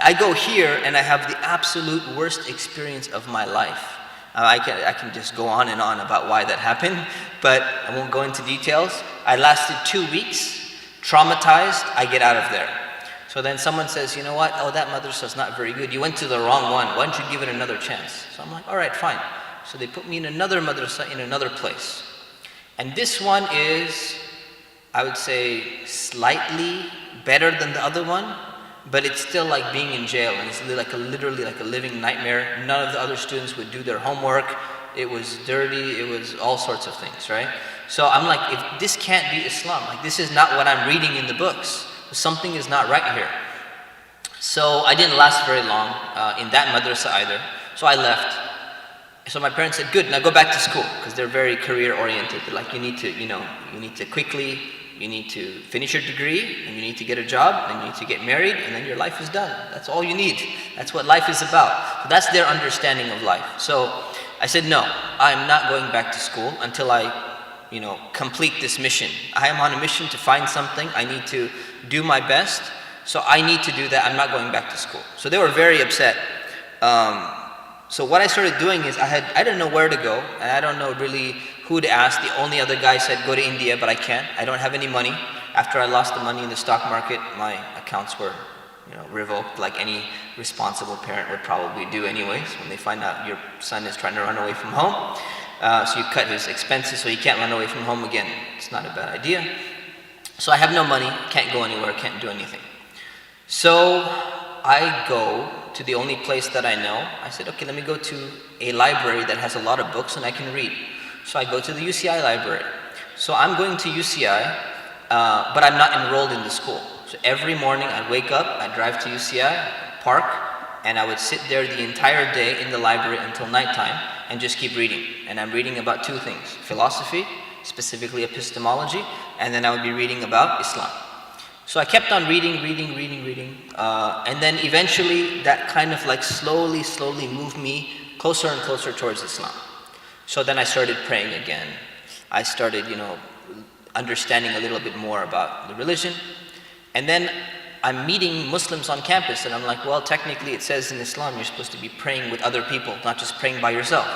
I go here and I have the absolute worst experience of my life. I can just go on and on about why that happened, but I won't go into details. I lasted 2 weeks, traumatized, I get out of there. So then someone says, you know what, oh, that madrasa is not very good. You went to the wrong one. Why don't you give it another chance? So I'm like, all right, fine. So they put me in another madrasa in another place. And this one is, I would say, slightly better than the other one, but it's still like being in jail, and it's literally like a living nightmare. None of the other students would do their homework. It was dirty, it was all sorts of things, right? So I'm like, if this can't be Islam, like this is not what I'm reading in the books. Something is not right here. So I didn't last very long in that madrasa either. So I left. So my parents said, good, now go back to school, because they're very career oriented. They're like, you need to quickly, you need to finish your degree, and you need to get a job, and you need to get married, and then your life is done. That's all you need. That's what life is about. So that's their understanding of life. So I said, no, I'm not going back to school until I, complete this mission. I am on a mission to find something. I need to do my best. So I need to do that. I'm not going back to school. So they were very upset. So what I started doing is I didn't know where to go, and I don't know really who to ask. The only other guy said, go to India, but I can't. I don't have any money. After I lost the money in the stock market, my accounts were, revoked, like any responsible parent would probably do anyways when they find out your son is trying to run away from home. So you cut his expenses so he can't run away from home again. It's not a bad idea. So I have no money, can't go anywhere, can't do anything. So I go to the only place that I know. I said, okay, let me go to a library that has a lot of books and I can read. So I go to the UCI library. So I'm going to UCI, but I'm not enrolled in the school. So every morning I'd wake up, I'd drive to UCI, park, and I would sit there the entire day in the library until nighttime and just keep reading. And I'm reading about two things: philosophy, specifically epistemology, and then I would be reading about Islam. So I kept on reading, and then eventually that kind of like slowly moved me closer and closer towards Islam. So then I started praying again. I started, understanding a little bit more about the religion. And then I'm meeting Muslims on campus, and I'm like, well, technically it says in Islam you're supposed to be praying with other people, not just praying by yourself.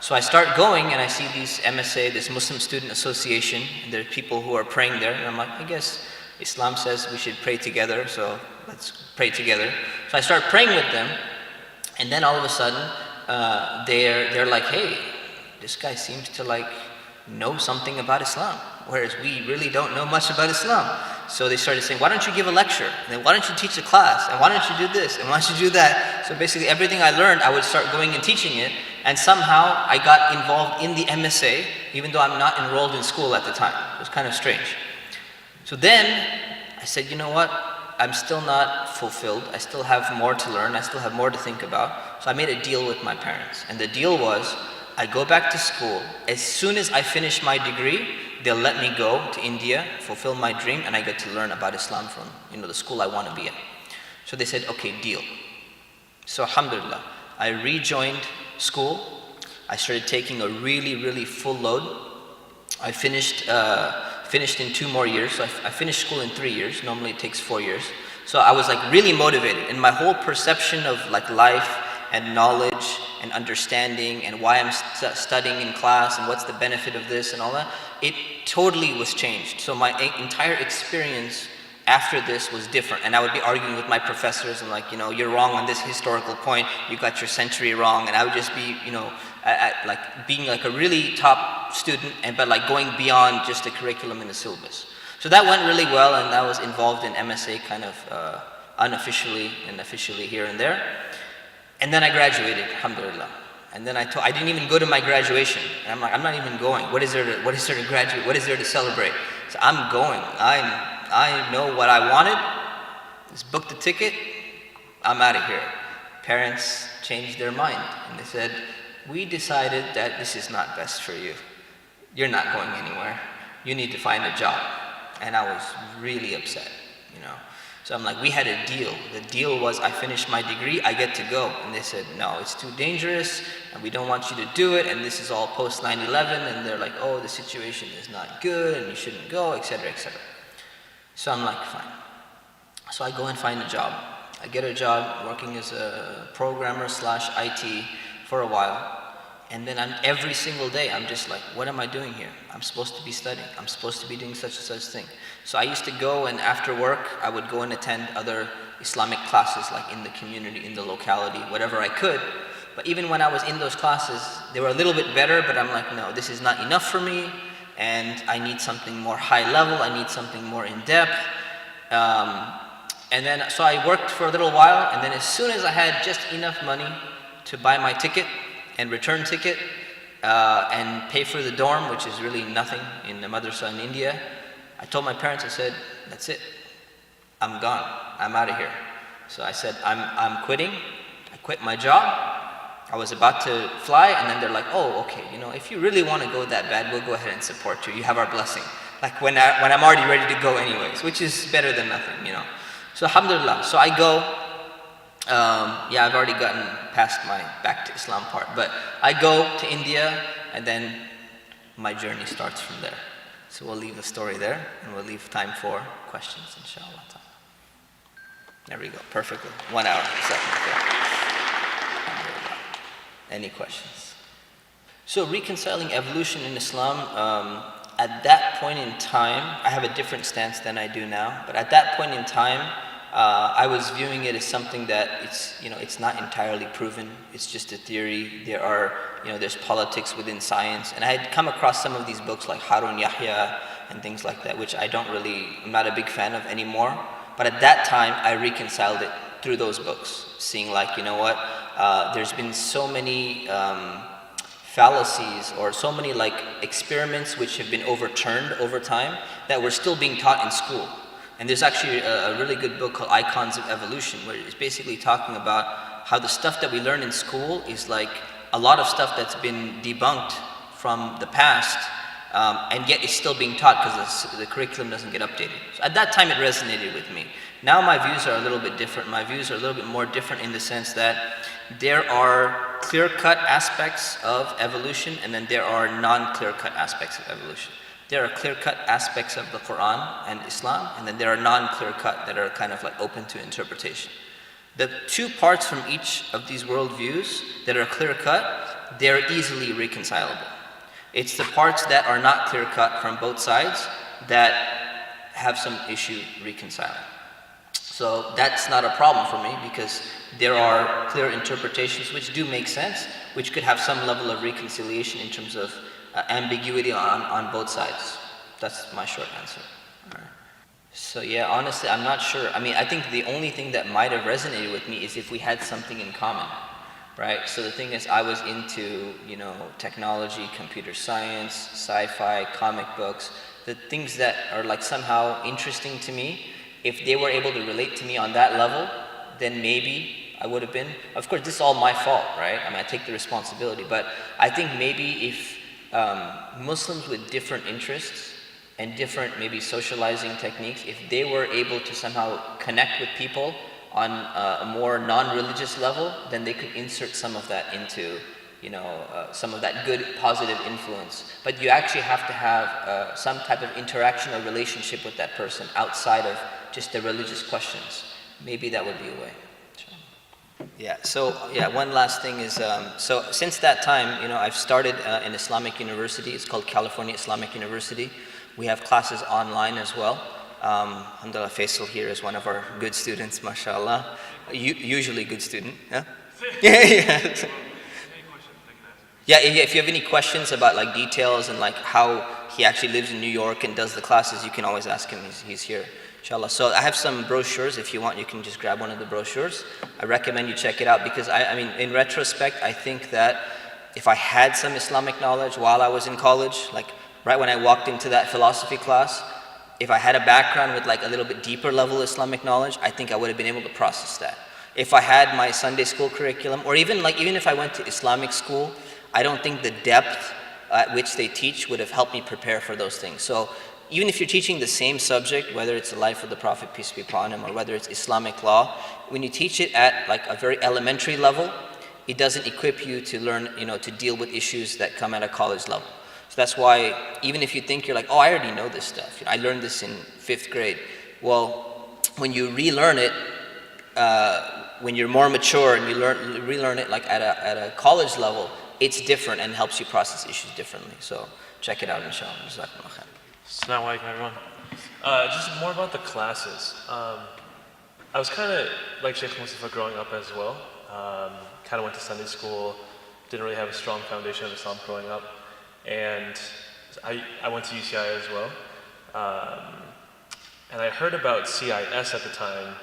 So I start going and I see these MSA, this Muslim Student Association, and there are people who are praying there, and I'm like, I guess Islam says we should pray together, so let's pray together. So I start praying with them, and then all of a sudden, they're like, hey, this guy seems to like know something about Islam, whereas we really don't know much about Islam. So they started saying, why don't you give a lecture? And then why don't you teach a class? And why don't you do this? And why don't you do that? So basically everything I learned, I would start going and teaching it. And somehow I got involved in the MSA, even though I'm not enrolled in school at the time. It was kind of strange. So then I said, you know what? I'm still not fulfilled. I still have more to learn. I still have more to think about. So I made a deal with my parents. And the deal was, I go back to school. As soon as I finish my degree, they'll let me go to India, fulfill my dream, and I get to learn about Islam from the school I want to be at. So they said, okay, deal. So alhamdulillah, I rejoined school. I started taking a really full load. I finished in 2 more years. So I finished school in 3 years. Normally it takes 4 years. So I was like really motivated, and my whole perception of like life and knowledge and understanding and why I'm studying in class and what's the benefit of this and all that, it totally was changed. So my entire experience after this was different, and I would be arguing with my professors and like, you're wrong on this historical point, you got your century wrong, and I would just be, like being like a really top student, but like going beyond just the curriculum and the syllabus. So that went really well, and I was involved in MSA kind of unofficially and officially here and there. And then I graduated, alhamdulillah. And then I didn't even go to my graduation. And I'm like, I'm not even going. What is there to graduate? What is there to celebrate? So I'm going. I know what I wanted. Just booked the ticket. I'm out of here. Parents changed their mind. And they said, we decided that this is not best for you. You're not going anywhere. You need to find a job. And I was really upset, So I'm like, we had a deal. The deal was I finished my degree, I get to go. And they said, no, it's too dangerous, and we don't want you to do it, and this is all post 9/11, and they're like, oh, the situation is not good, and you shouldn't go, etc., etc. So I'm like, fine. So I go and find a job. I get a job working as a programmer / IT for a while. And then every single day, I'm just like, what am I doing here? I'm supposed to be studying. I'm supposed to be doing such and such thing. So I used to go, and after work, I would go and attend other Islamic classes, like in the community, in the locality, whatever I could. But even when I was in those classes, they were a little bit better, but I'm like, no, this is not enough for me, and I need something more high level. I need something more in depth. And then, so I worked for a little while, and then as soon as I had just enough money to buy my ticket, and return ticket, and pay for the dorm, which is really nothing in the madrasa in India, I told my parents, I said, that's it. I'm gone. I'm out of here. So I said, I'm quitting. I quit my job. I was about to fly, and then they're like, oh, okay, if you really want to go that bad, we'll go ahead and support you. You have our blessing. Like when I'm already ready to go anyways, which is better than nothing, So alhamdulillah. So I go. I've already gotten past my back to Islam part, but I go to India, and then my journey starts from there. So we'll leave the story there, and we'll leave time for questions, inshallah. There we go, perfectly. 1 hour, second. Any questions? So reconciling evolution in Islam, at that point in time, I have a different stance than I do now, but at that point in time, I was viewing it as something that it's not entirely proven. It's just a theory. There's politics within science, and I had come across some of these books like Harun Yahya and things like that, which I'm not a big fan of anymore. But at that time, I reconciled it through those books, seeing like, there's been so many fallacies or so many like experiments which have been overturned over time that were still being taught in school. And there's actually a really good book called Icons of Evolution, where it's basically talking about how the stuff that we learn in school is like a lot of stuff that's been debunked from the past, and yet it's still being taught because the curriculum doesn't get updated. So at that time it resonated with me. Now my views are a little bit different. My views are a little bit more different in the sense that there are clear-cut aspects of evolution, and then there are non-clear-cut aspects of evolution. There are clear-cut aspects of the Quran and Islam, and then there are non-clear-cut that are kind of like open to interpretation. The two parts from each of these worldviews that are clear-cut, they're easily reconcilable. It's the parts that are not clear-cut from both sides that have some issue reconciling. So that's not a problem for me, because there are clear interpretations which do make sense, which could have some level of reconciliation in terms of ambiguity on both sides. That's my short answer. All right. So yeah, honestly, I'm not sure. I mean, I think the only thing that might have resonated with me is if we had something in common, right? So the thing is, I was into, technology, computer science, sci-fi, comic books, the things that are like somehow interesting to me. If they were able to relate to me on that level, then maybe I would have been. Of course, this is all my fault, right? I mean, I take the responsibility, but I think maybe if Muslims with different interests and different maybe socializing techniques, if they were able to somehow connect with people on a more non-religious level, then they could insert some of that into, some of that good positive influence. But you actually have to have some type of interaction or relationship with that person outside of just the religious questions. Maybe that would be a way. Yeah, so one last thing is, so since that time, I've started an Islamic university. It's called California Islamic University. We have classes online as well. Alhamdulillah, Faisal here is one of our good students, mashallah. Usually good student, yeah? Yeah. Yeah, if you have any questions about like details and like how he actually lives in New York and does the classes, you can always ask him. He's here, inshallah. So I have some brochures. If you want, you can just grab one of the brochures. I recommend you check it out, because I mean, in retrospect, I think that if I had some Islamic knowledge while I was in college, like right when I walked into that philosophy class, if I had a background with like a little bit deeper level Islamic knowledge, I think I would have been able to process that. If I had my Sunday school curriculum, or even if I went to Islamic school, I don't think the depth at which they teach would have helped me prepare for those things. So even if you're teaching the same subject, whether it's the life of the Prophet, peace be upon him, or whether it's Islamic law, when you teach it at like a very elementary level, it doesn't equip you to learn, to deal with issues that come at a college level. So that's why even if you think you're like, oh, I already know this stuff, I learned this in 5th grade. Well, when you relearn it, when you're more mature and you relearn it like at a college level, it's different and helps you process issues differently. So check it out, inshallah. Jazakumullah khair. Assalamu alaikum, everyone. Just more about the classes. I was kind of like Shaykh Mustafa growing up as well. Kind of went to Sunday school, didn't really have a strong foundation of Islam growing up. And I went to UCI as well. And I heard about CIS at the time,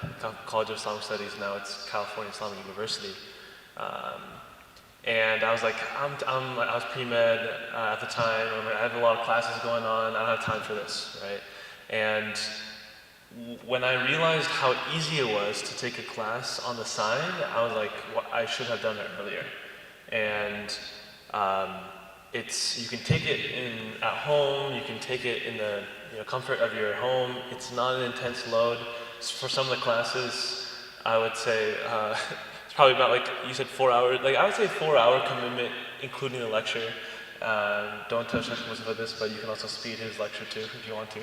College of Islamic Studies. Now it's California Islamic University. And I was like, I was pre-med at the time. I'm like, I have a lot of classes going on. I don't have time for this, right? And when I realized how easy it was to take a class on the side, I was like, well, I should have done it earlier. And you can take it at home. You can take it in the comfort of your home. It's not an intense load. For some of the classes, I would say it's probably about, like you said, 4 hours. Like I would say 4-hour commitment, including the lecture. Don't tell Shaykh Mustafa this, but you can also speed his lecture too if you want to.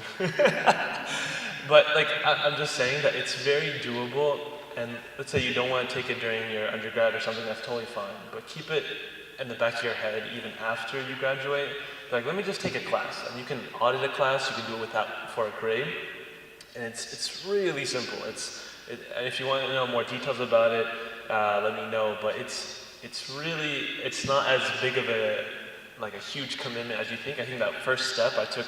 But like I'm just saying that it's very doable. And let's say you don't want to take it during your undergrad or something, that's totally fine. But keep it in the back of your head even after you graduate. Like, let me just take a class. And you can audit a class, you can do it for a grade. And it's really simple. And if you want to know more details about it, let me know. But it's not as big of a huge commitment as you think. I think that first step, I took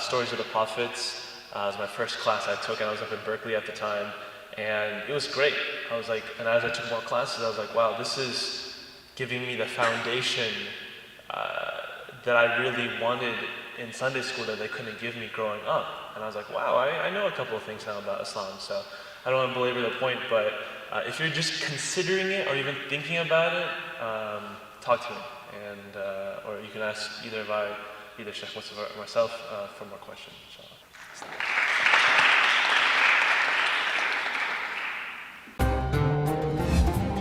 Stories of the Prophets. It was my first class I took, and I was up in Berkeley at the time, and it was great. I was like, and as I took more classes, I was like, wow, this is giving me the foundation that I really wanted in Sunday school that they couldn't give me growing up. And I was like, wow, I know a couple of things now about Islam. So I don't want to belabor the point, but if you're just considering it or even thinking about it, talk to me, and or you can ask either Shaykh Mustafa or myself for more questions.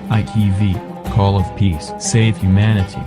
ITV, Call of Peace, Save Humanity.